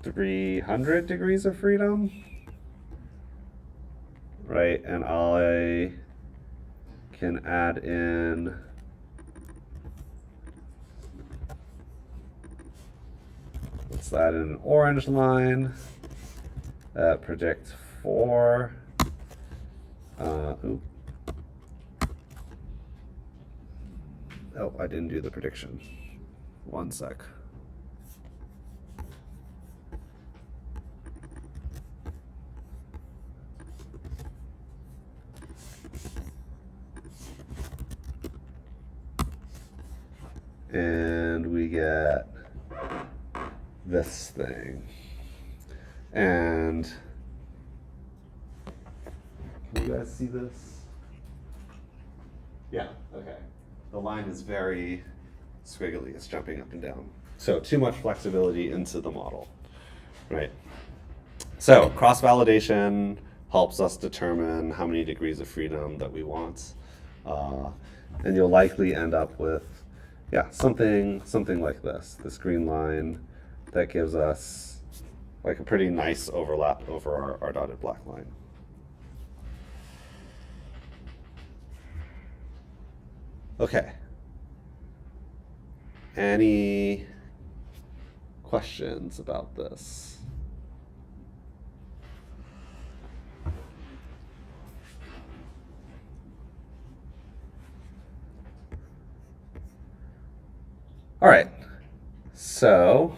300 degrees of freedom. Right, and I can add in let's add in an orange line that predicts 4. Oh, I didn't do the prediction. One sec. And we get this thing. And can you guys see this? Yeah, okay. The line is very squiggly, it's jumping up and down. So too much flexibility into the model, right? So cross-validation helps us determine how many degrees of freedom that we want. And you'll likely end up with, yeah, something like this green line that gives us like a pretty nice overlap over our dotted black line. Okay. Any questions about this? All right. So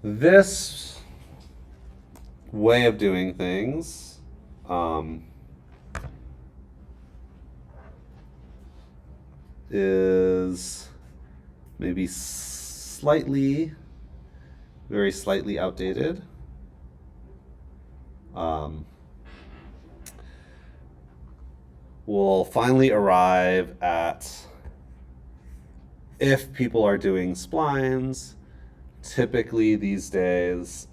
this way of doing things is maybe very slightly outdated. We'll finally arrive at, if people are doing splines, typically these days,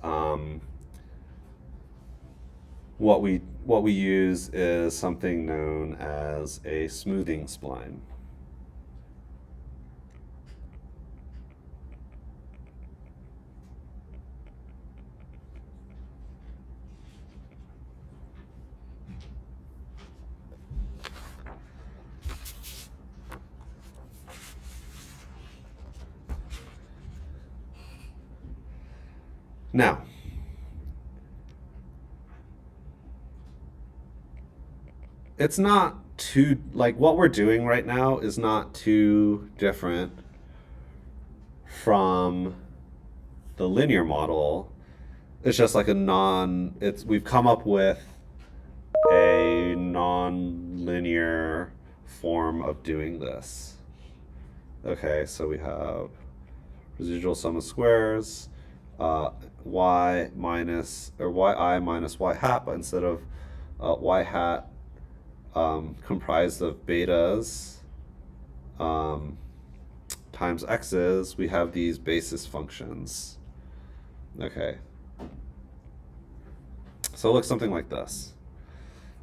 what we use is something known as a smoothing spline. Now, it's not too, like what we're doing right now is not too different from the linear model. It's just like we've come up with a non-linear form of doing this. Okay, so we have residual sum of squares, y minus, or yi minus y hat, but instead of y hat comprised of betas times x's, we have these basis functions. Okay. So it looks something like this,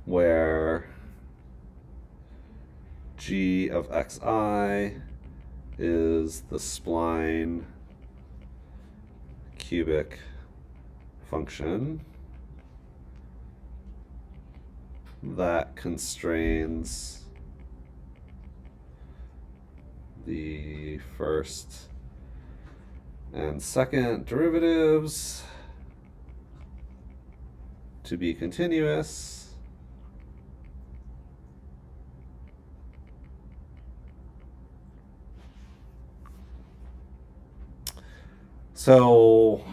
where g of xi is the spline cubic function that constrains the first and second derivatives to be continuous. So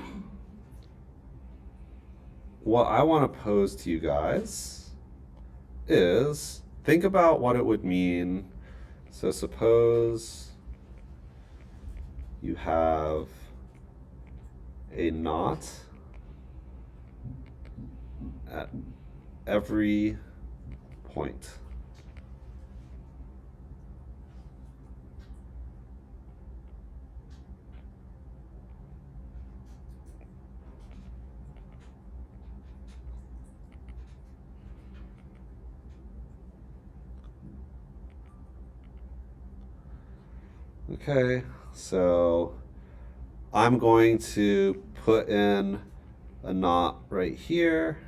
what I want to pose to you guys is think about what it would mean. So suppose you have a knot at every point. Okay, so I'm going to put in a knot right here.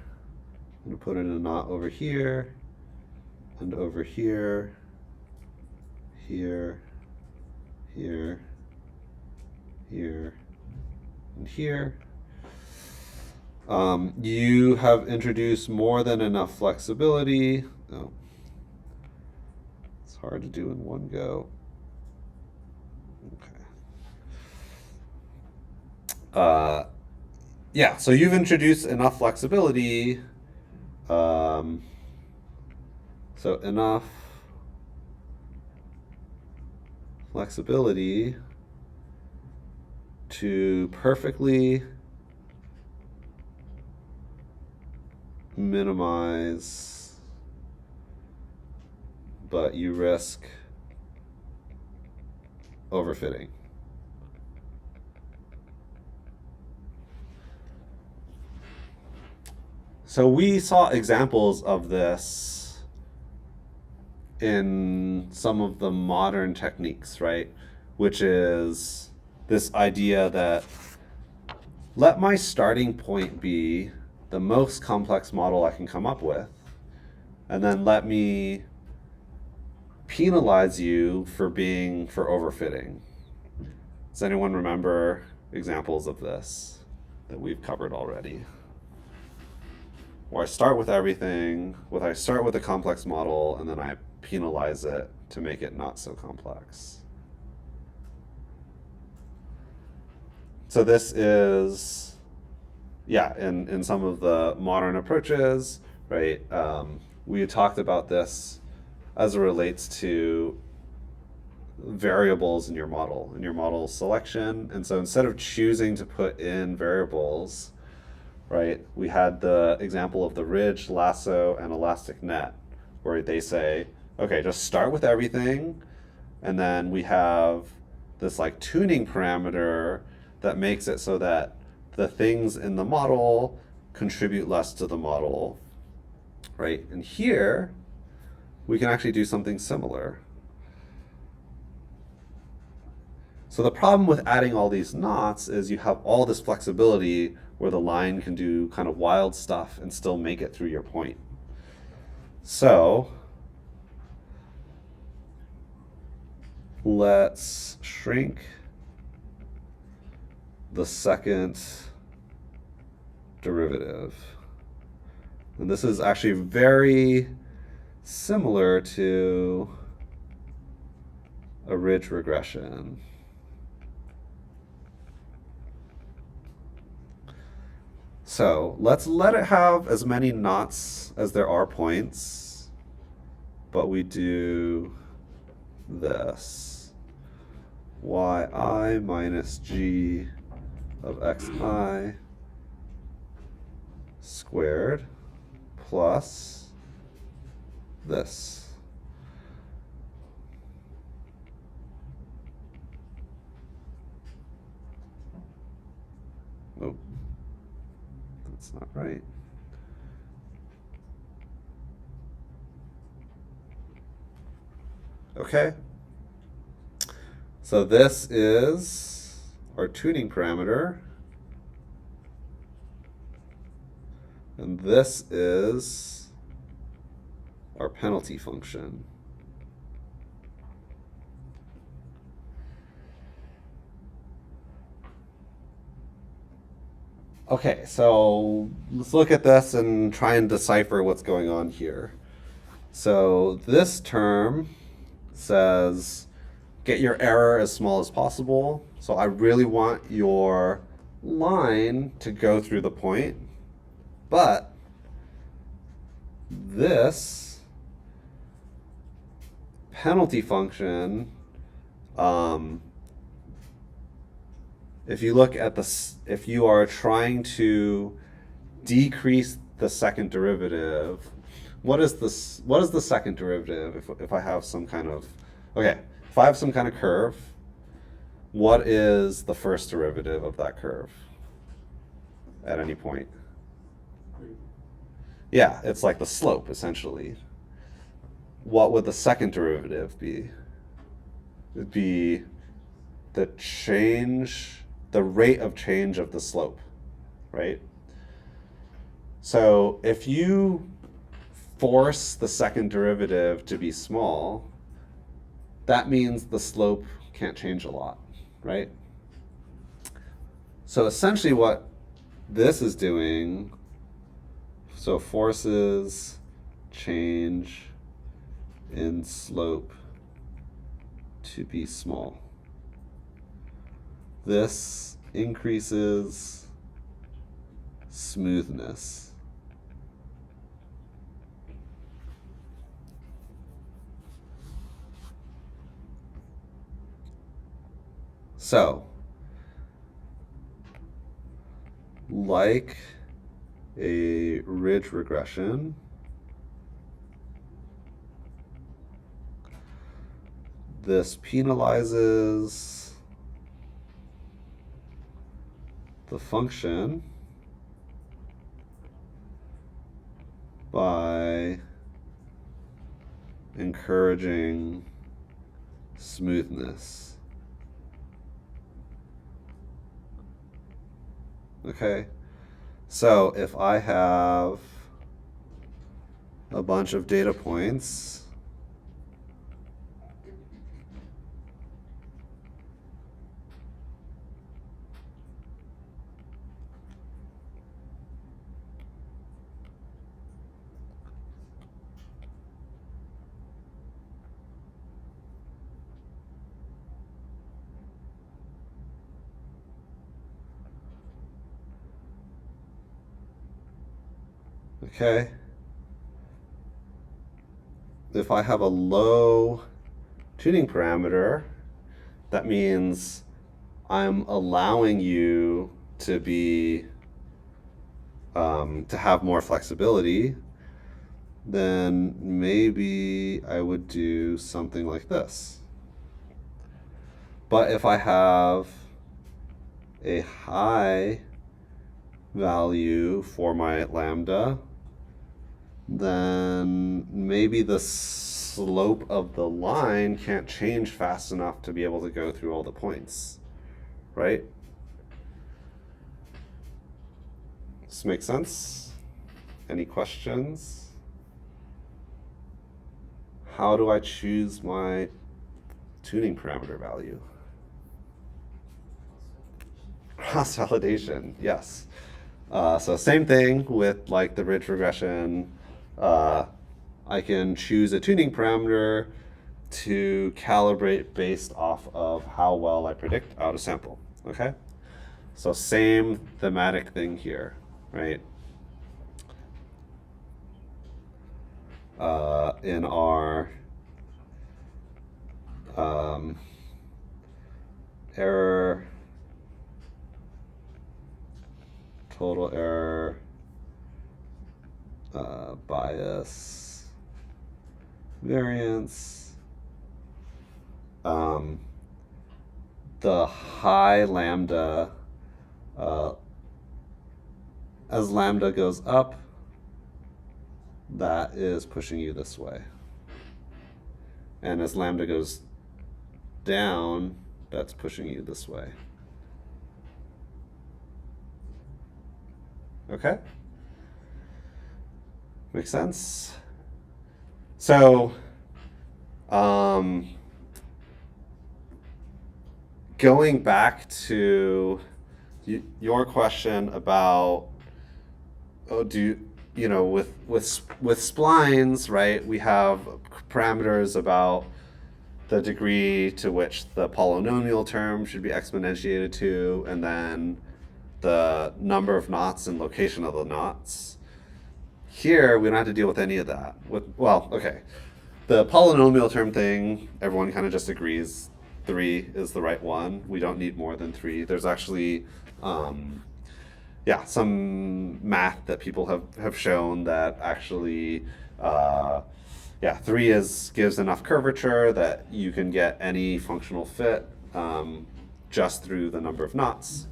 I'm going to put in a knot over here and over here, here, here, here, and here. You have introduced more than enough flexibility. Oh, it's hard to do in one go. Okay. Yeah, so you've introduced enough flexibility. So enough flexibility to perfectly minimize, but you risk overfitting. So we saw examples of this in some of the modern techniques, right? Which is this idea that let my starting point be the most complex model I can come up with, and then let me penalize you for overfitting. Does anyone remember examples of this that we've covered already? Where I start with everything, I start with a complex model, and then I penalize it to make it not so complex. So this is, yeah, in some of the modern approaches, right? We talked about this as it relates to variables in your model selection. And so instead of choosing to put in variables, right, we had the example of the ridge, lasso, and elastic net, where they say, okay, just start with everything, and then we have this like tuning parameter that makes it so that the things in the model contribute less to the model, right? And here, we can actually do something similar. So the problem with adding all these knots is you have all this flexibility where the line can do kind of wild stuff and still make it through your point. So let's shrink the second derivative. And this is actually very similar to a ridge regression. So let's let it have as many knots as there are points, but we do this. Yi minus g of xi squared plus this. Oh, that's not right. Okay. So this is our tuning parameter. And this is our penalty function. Okay, so let's look at this and try and decipher what's going on here. So this term says get your error as small as possible. So I really want your line to go through the point, but this penalty function, if you look at this, if you are trying to decrease the second derivative, what is this? What is the second derivative? If I have some kind of, okay, if I have some kind of curve, what is the first derivative of that curve at any point? Yeah, it's like the slope essentially. What would the second derivative be? It'd be the change, the rate of change of the slope, right? So if you force the second derivative to be small, that means the slope can't change a lot, right? So essentially what this is doing, so forces change in slope to be small. This increases smoothness. So, like a ridge regression, this penalizes the function by encouraging smoothness. Okay, so if I have a bunch of data points, okay, if I have a low tuning parameter, that means I'm allowing you to be to have more flexibility, then maybe I would do something like this. But if I have a high value for my lambda, then maybe the slope of the line can't change fast enough to be able to go through all the points, right? Does this make sense? Any questions? How do I choose my tuning parameter value? Cross-validation, yes. So same thing with like the ridge regression. I can choose a tuning parameter to calibrate based off of how well I predict out a sample, okay? So same thematic thing here, right? In our error, total error, bias, variance, the high lambda, as lambda goes up, that is pushing you this way. And as lambda goes down, that's pushing you this way. Okay? Make sense? So, going back to your question about, with splines, right? We have parameters about the degree to which the polynomial term should be exponentiated to, and then the number of knots and location of the knots. Here, we don't have to deal with any of that. The polynomial term thing, everyone kind of just agrees 3 is the right one. We don't need more than 3. There's actually, some math that people have shown that actually, 3 gives enough curvature that you can get any functional fit just through the number of knots.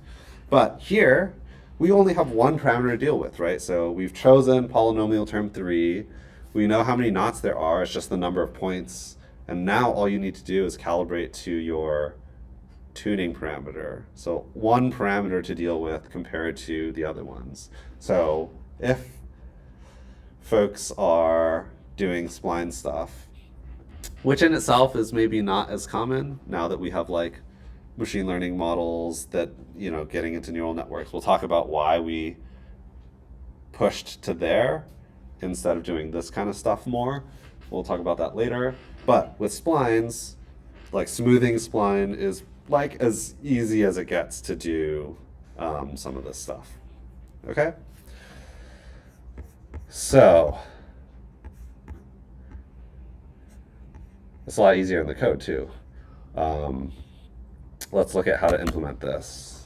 But here, we only have one parameter to deal with, right? So we've chosen polynomial term 3. We know how many knots there are. It's just the number of points. And now all you need to do is calibrate to your tuning parameter. So one parameter to deal with compared to the other ones. So if folks are doing spline stuff, which in itself is maybe not as common now that we have like machine learning models that, getting into neural networks. We'll talk about why we pushed to there instead of doing this kind of stuff more. We'll talk about that later. But with splines, like smoothing spline is like as easy as it gets to do some of this stuff. Okay? So, it's a lot easier in the code too. Let's look at how to implement this.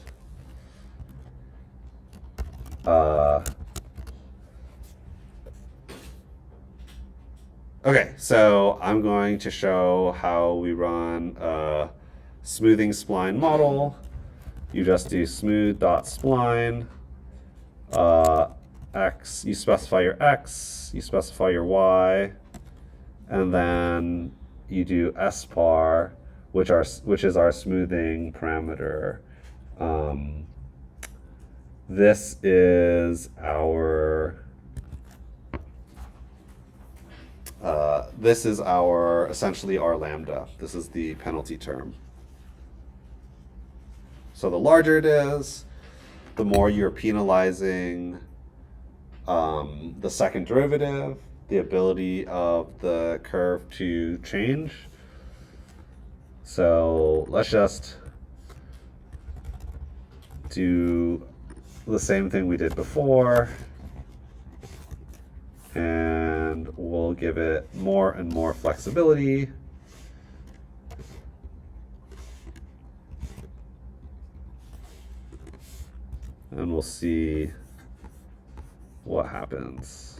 Okay, so I'm going to show how we run a smoothing spline model. You just do smooth.spline. X, you specify your X, you specify your Y, and then you do spar, which is our smoothing parameter. This is essentially our lambda. This is the penalty term. So the larger it is, the more you're penalizing the second derivative, the ability of the curve to change. So let's just do the same thing we did before, and we'll give it more and more flexibility. And we'll see what happens.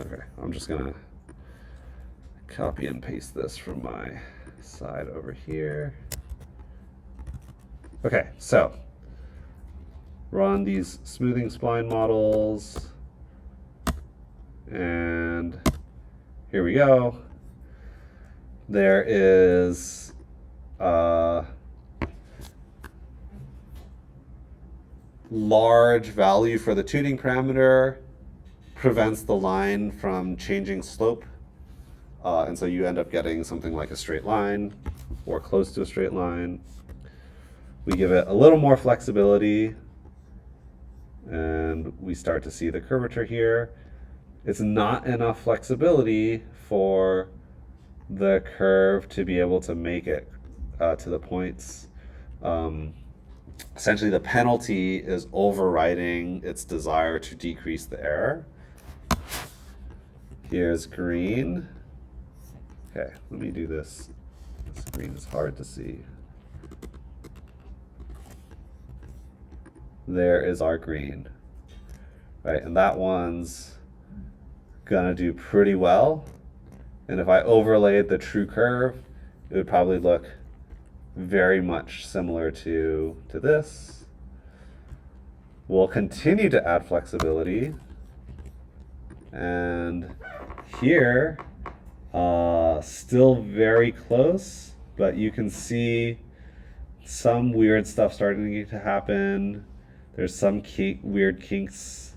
Okay, I'm just gonna copy and paste this from my side over here. Okay, so run these smoothing spline models, and here we go. There is a large value for the tuning parameter, prevents the line from changing slope, and so you end up getting something like a straight line or close to a straight line. We give it a little more flexibility, and we start to see the curvature here. It's not enough flexibility for the curve to be able to make it to the points. Essentially, the penalty is overriding its desire to decrease the error. Here's green. Okay, let me do this. This green is hard to see. There is our green, right? And that one's gonna do pretty well. And if I overlaid the true curve, it would probably look very much similar to this. We'll continue to add flexibility. And here, Still very close, but you can see some weird stuff starting to happen. There's some weird kinks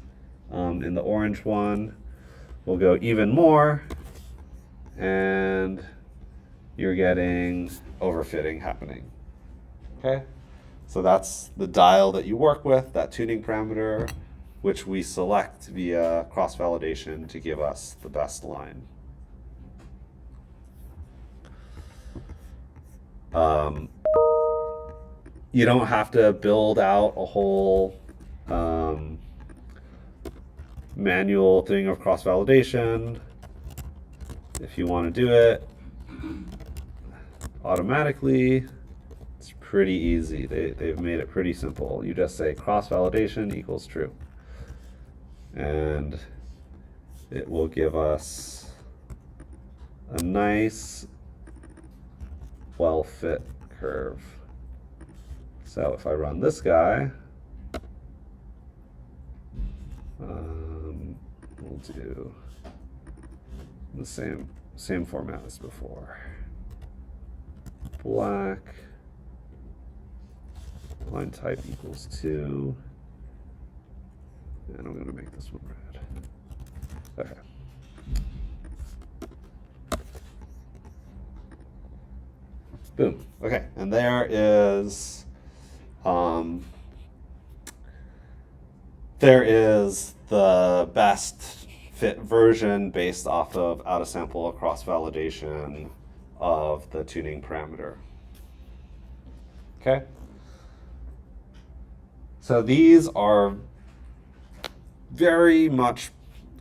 in the orange one. We'll go even more, and you're getting overfitting happening. Okay? So that's the dial that you work with, that tuning parameter, which we select via cross-validation to give us the best line. You don't have to build out a whole manual thing of cross-validation. If you want to do it automatically, it's pretty easy. They've made it pretty simple. You just say cross-validation equals true. And it will give us a nice, well-fit curve. So if I run this guy, we'll do the same format as before. Black, line type equals 2, and I'm going to make this one red. Okay. Boom. Okay, and there is the best fit version based off of out-of-sample cross-validation of the tuning parameter. Okay? So these are very much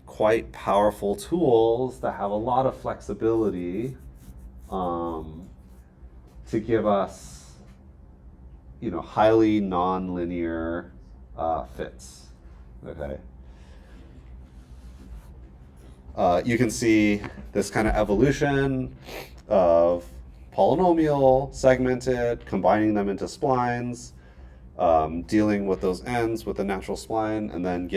quite powerful tools that have a lot of flexibility to give us, highly non-linear fits. Okay. You can see this kind of evolution of polynomial, segmented, combining them into splines, dealing with those ends with the natural spline, and then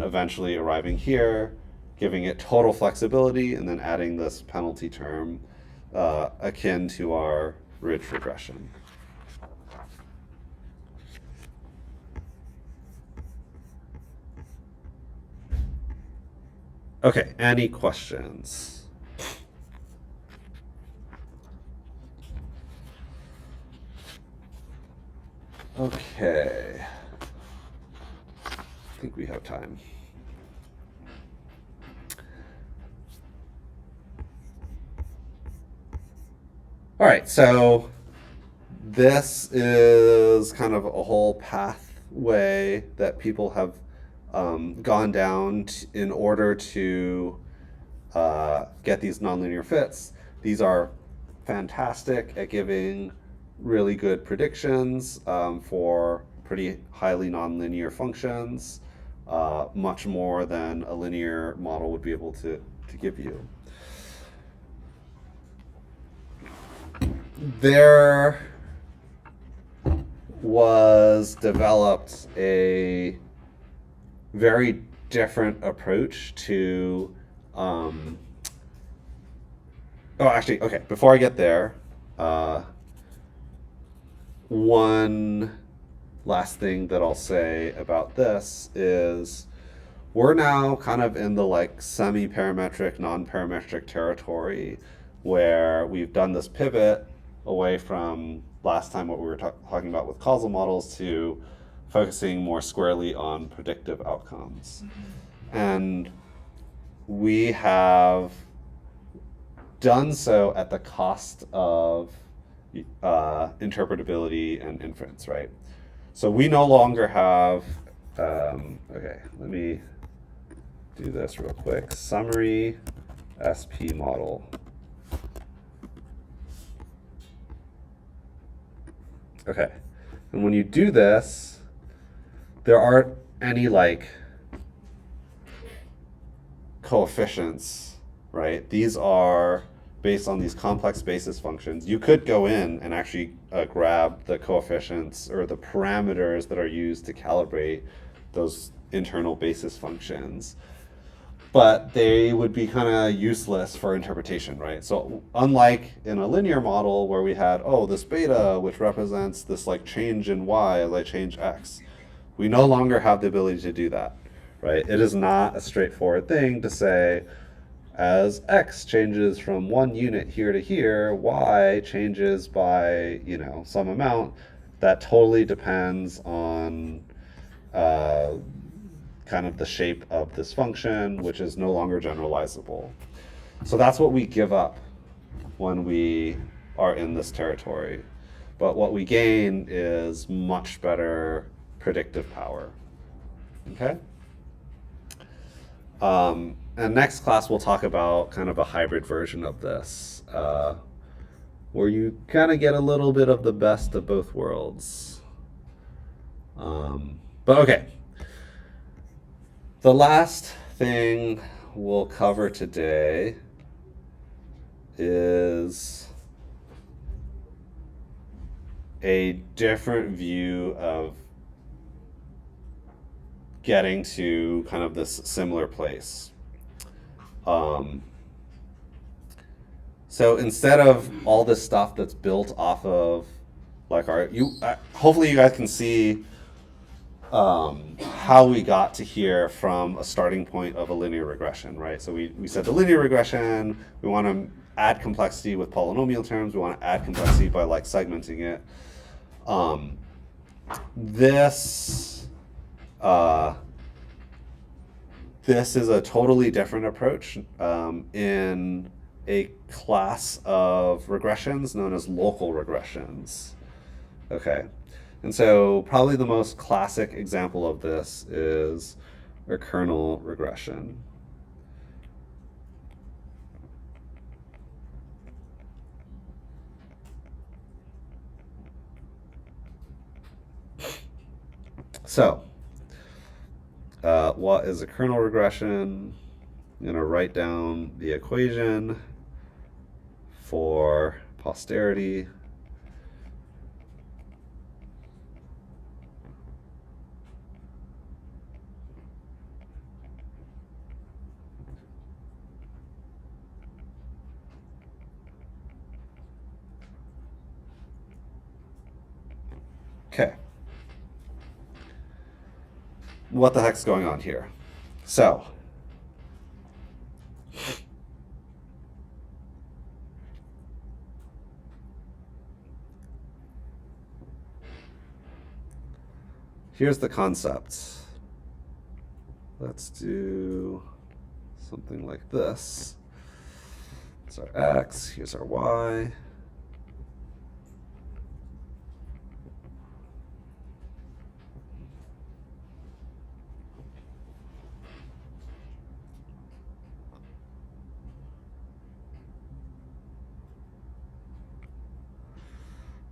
eventually arriving here, giving it total flexibility, and then adding this penalty term akin to our ridge regression. Okay, any questions? Okay. I think we have time. All right, so this is kind of a whole pathway that people have gone down in order to get these nonlinear fits. These are fantastic at giving really good predictions for pretty highly nonlinear functions, much more than a linear model would be able to give you. There was developed a very different approach to before I get there, one last thing that I'll say about this is we're now kind of in the semi-parametric, non-parametric territory where we've done this pivot away from last time what we were talking about with causal models to focusing more squarely on predictive outcomes. And we have done so at the cost of interpretability and inference, right? So we no longer have, okay, let me do this real quick. Summary SP model. Okay, and when you do this, there aren't any coefficients, right? These are based on these complex basis functions. You could go in and actually grab the coefficients or the parameters that are used to calibrate those internal basis functions. but they would be kind of useless for interpretation, right? So unlike in a linear model where we had, oh, this beta, which represents this like change in y as I change x, we no longer have the ability to do that, right? It is not a straightforward thing to say, as x changes from one unit here to here, y changes by, you know, some amount. That totally depends on kind of the shape of this function, which is no longer generalizable. So that's what we give up when we are in this territory. But what we gain is much better predictive power. Okay? And next class we'll talk about kind of a hybrid version of this, where you kind of get a little bit of the best of both worlds. But okay. The last thing we'll cover today is a different view of getting to kind of this similar place. So instead of all this stuff that's built off of like hopefully you guys can see how we got to here from a starting point of a linear regression, right? So we said the linear regression, we want to add complexity with polynomial terms, we want to add complexity by like segmenting it. This is a totally different approach in a class of regressions known as local regressions. Okay. And so probably the most classic example of this is a kernel regression. So, what is a kernel regression? I'm going to write down the equation for posterity. Okay. What the heck's going on here? So, here's the concept. Let's do something like this. It's our x, here's our y.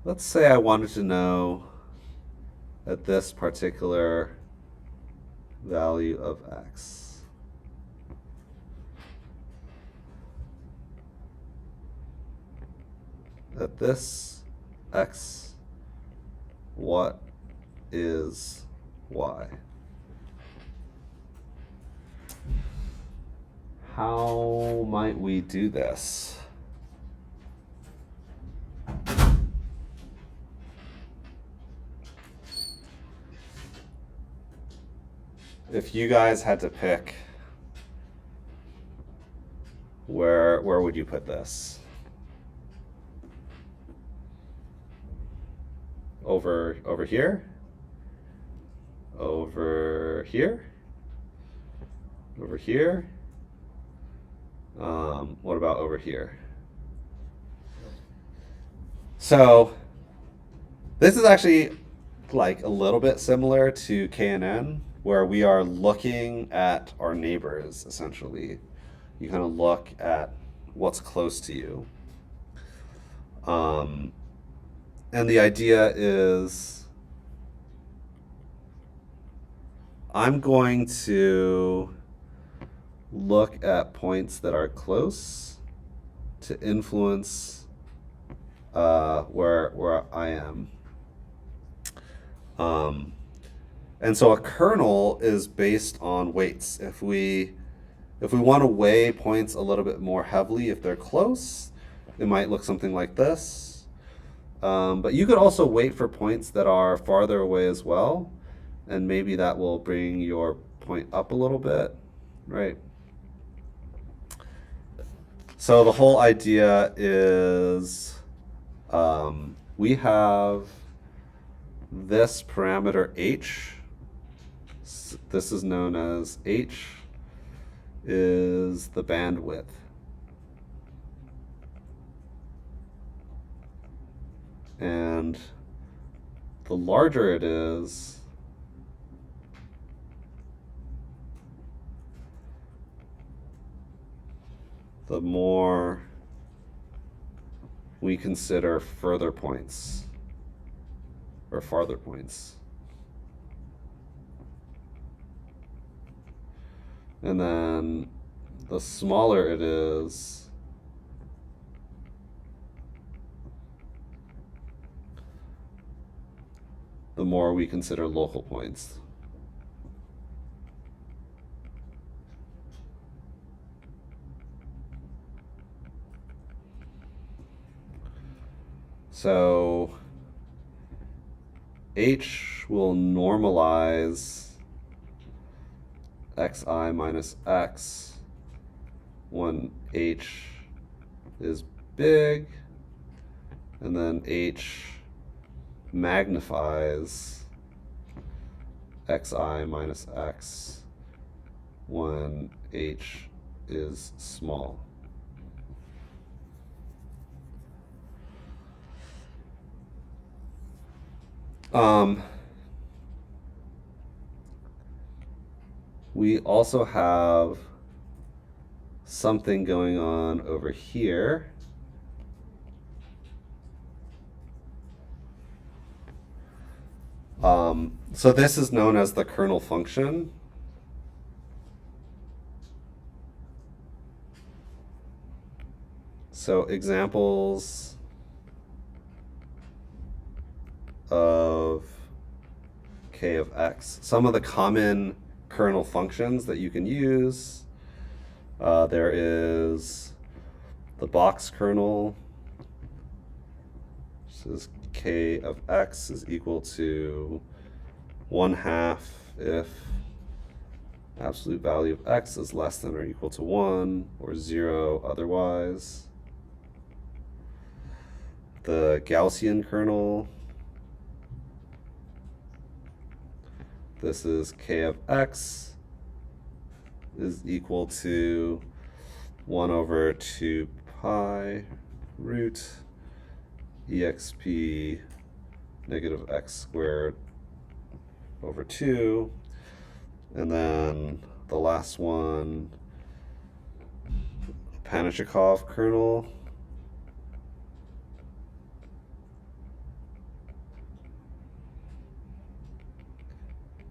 Let's say I wanted to know at this particular value of x. At this x, what is y? How might we do this? If you guys had to pick, where would you put this? Over here? Over here? Over here? What about over here? So this is actually like a little bit similar to KNN, where we are looking at our neighbors, essentially. You kind of look at what's close to you. And the idea is I'm going to look at points that are close to influence where I am. And so a kernel is based on weights. If we If we want to weigh points a little bit more heavily if they're close, it might look something like this. But you could also wait for points that are farther away as well, and maybe that will bring your point up a little bit, right? So the whole idea is we have this parameter h. This is known as h is the bandwidth. And the larger it is, the more we consider further points or farther points. And then the smaller it is, the more we consider local points. So h will normalize xi minus x when h is big, and then h magnifies xi minus x when h is small. We also have something going on over here. So this is known as the kernel function. So examples of k of x. Some of the common kernel functions that you can use. There is the box kernel. This is k of x is equal to 1/2 if absolute value of x is less than or equal to 1 or 0 otherwise. The Gaussian kernel. This is k of x is equal to 1/2 pi root exp negative x squared over 2. And then the last one, Panichkov kernel.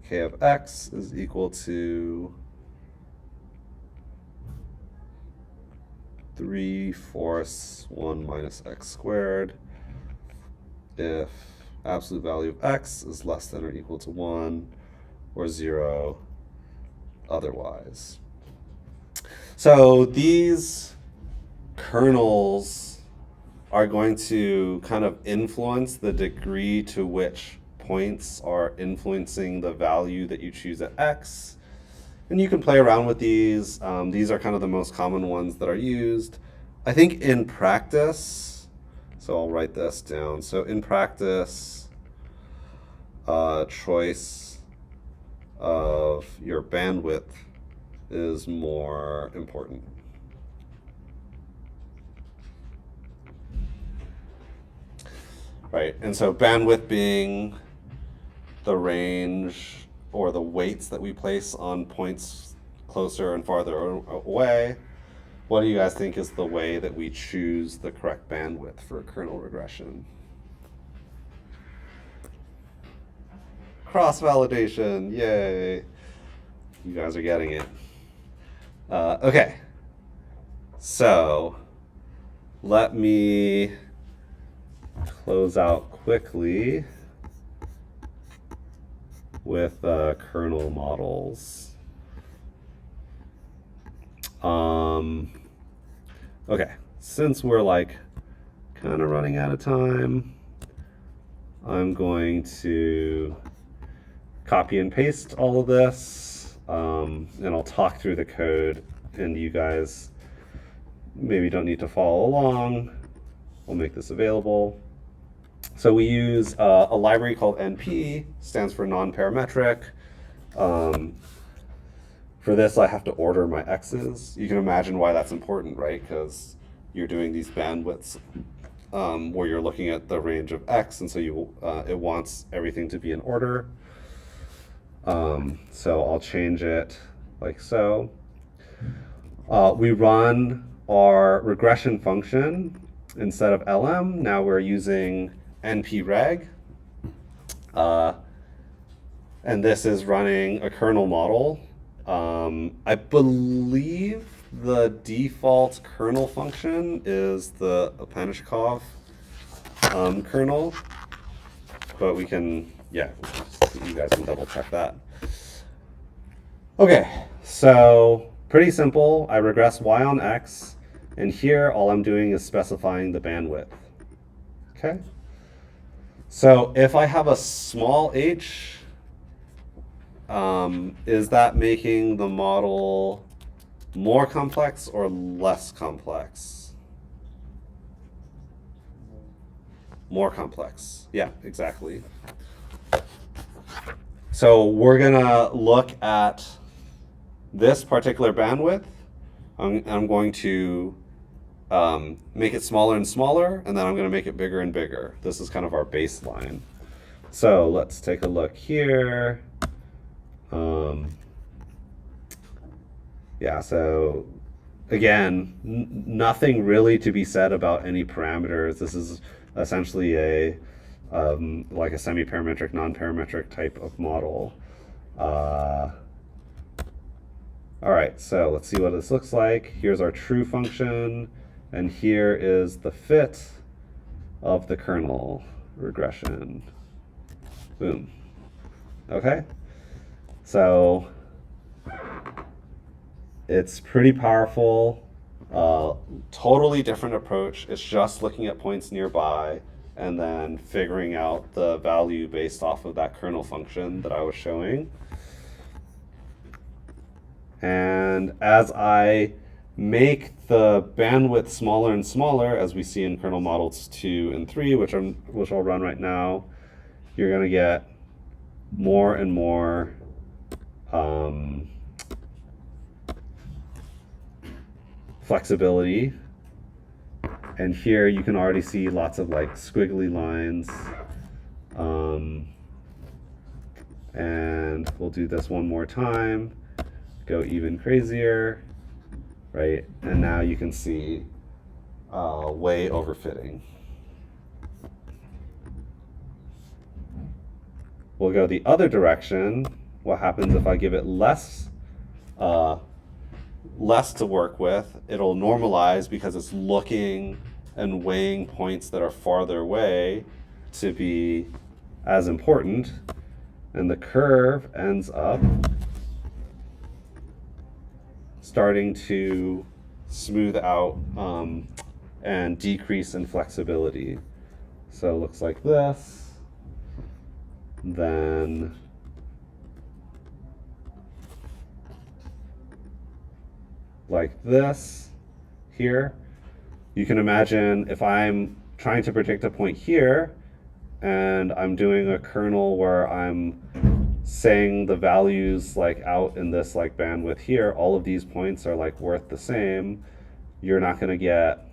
K of x is equal to 3/4 1 minus x squared if absolute value of x is less than or equal to 1 or 0 otherwise. So these kernels are going to kind of influence the degree to which points are influencing the value that you choose at x. And you can play around with these. These are kind of the most common ones that are used. I think in practice, so I'll write this down. So in practice, choice of your bandwidth is more important. Right, and so bandwidth being the range or the weights that we place on points closer and farther away. What do you guys think is the way that we choose the correct bandwidth for a kernel regression? Cross-validation, yay. You guys are getting it. Okay, so let me close out quickly with kernel models. Okay, since we're like kind of running out of time, I'm going to copy and paste all of this, and I'll talk through the code, and you guys maybe don't need to follow along. We'll make this available. So we use a library called NP, stands for non-parametric. For this, I have to order my x's. You can imagine why that's important, right? Because you're doing these bandwidths where you're looking at the range of x, and so it wants everything to be in order. So I'll change it like so. We run our regression function instead of lm. Now we're using npreg. And this is running a kernel model. I believe the default kernel function is the Apanishkov kernel, but we can, yeah, you guys can double check that. Okay, so pretty simple. I regress y on x, and here all I'm doing is specifying the bandwidth. Okay, so if I have a small h, is that making the model more complex or less complex? More complex. Yeah, exactly. So we're gonna look at this particular bandwidth. I'm going to make it smaller and smaller, and then I'm going to make it bigger and bigger. This is kind of our baseline. So let's take a look here. Yeah, so again, nothing really to be said about any parameters. This is essentially a like a semi-parametric, non-parametric type of model. All right, so let's see what this looks like. Here's our true function, and here is the fit of the kernel regression. Boom. Okay, so it's pretty powerful. Totally different approach. It's just looking at points nearby and then figuring out the value based off of that kernel function that I was showing. And as I make the bandwidth smaller and smaller, as we see in kernel models 2 and 3, which I'll run right now, you're going to get more and more flexibility. And here you can already see lots of like squiggly lines. And we'll do this one more time. Go even crazier, right? And now you can see way overfitting. We'll go the other direction. What happens if I give it less to work with? It'll normalize because it's looking and weighing points that are farther away to be as important. And the curve ends up starting to smooth out and decrease in flexibility. So it looks like this. Then like this here. You can imagine if I'm trying to predict a point here and I'm doing a kernel where I'm saying the values like out in this like bandwidth here, all of these points are like worth the same, you're not going to get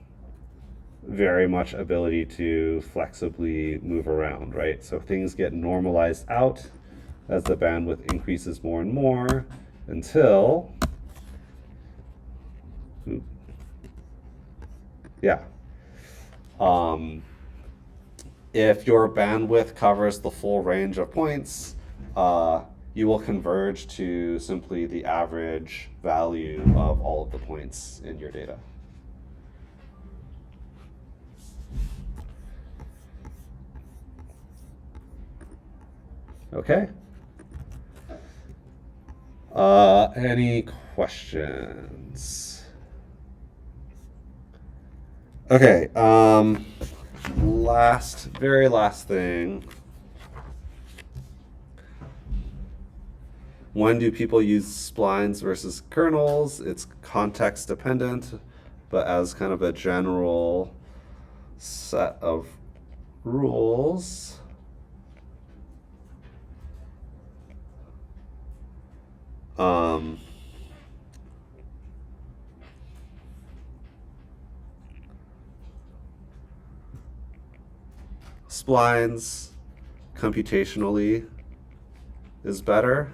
very much ability to flexibly move around, right? So things get normalized out as the bandwidth increases more and more until, yeah. If your bandwidth covers the full range of points, you will converge to simply the average value of all of the points in your data. Okay. Any questions? Okay, very last thing. When do people use splines versus kernels? It's context dependent, but as kind of a general set of rules, splines computationally is better,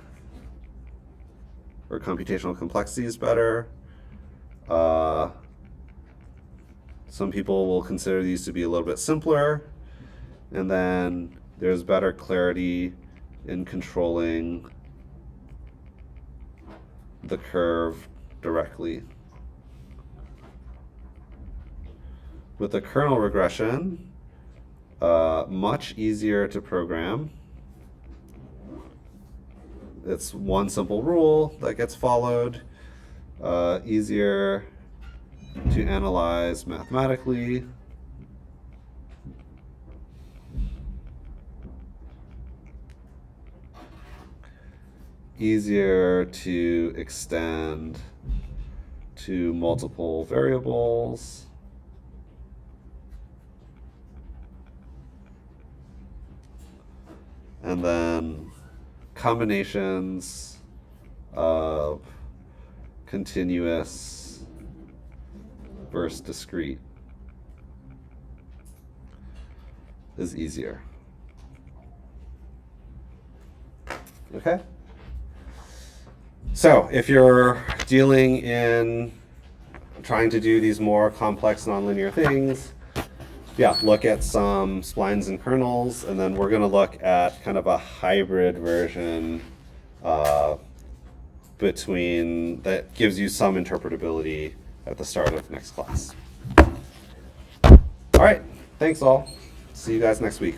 or computational complexity is better. Some people will consider these to be a little bit simpler, and then there's better clarity in controlling the curve directly. With the kernel regression, much easier to program. It's one simple rule that gets followed, easier to analyze mathematically. Easier to extend to multiple variables. And then combinations of continuous versus discrete is easier. Okay? So if you're dealing in trying to do these more complex nonlinear things, yeah, look at some splines and kernels, and then we're going to look at kind of a hybrid version between that gives you some interpretability at the start of next class. All right, thanks all. See you guys next week.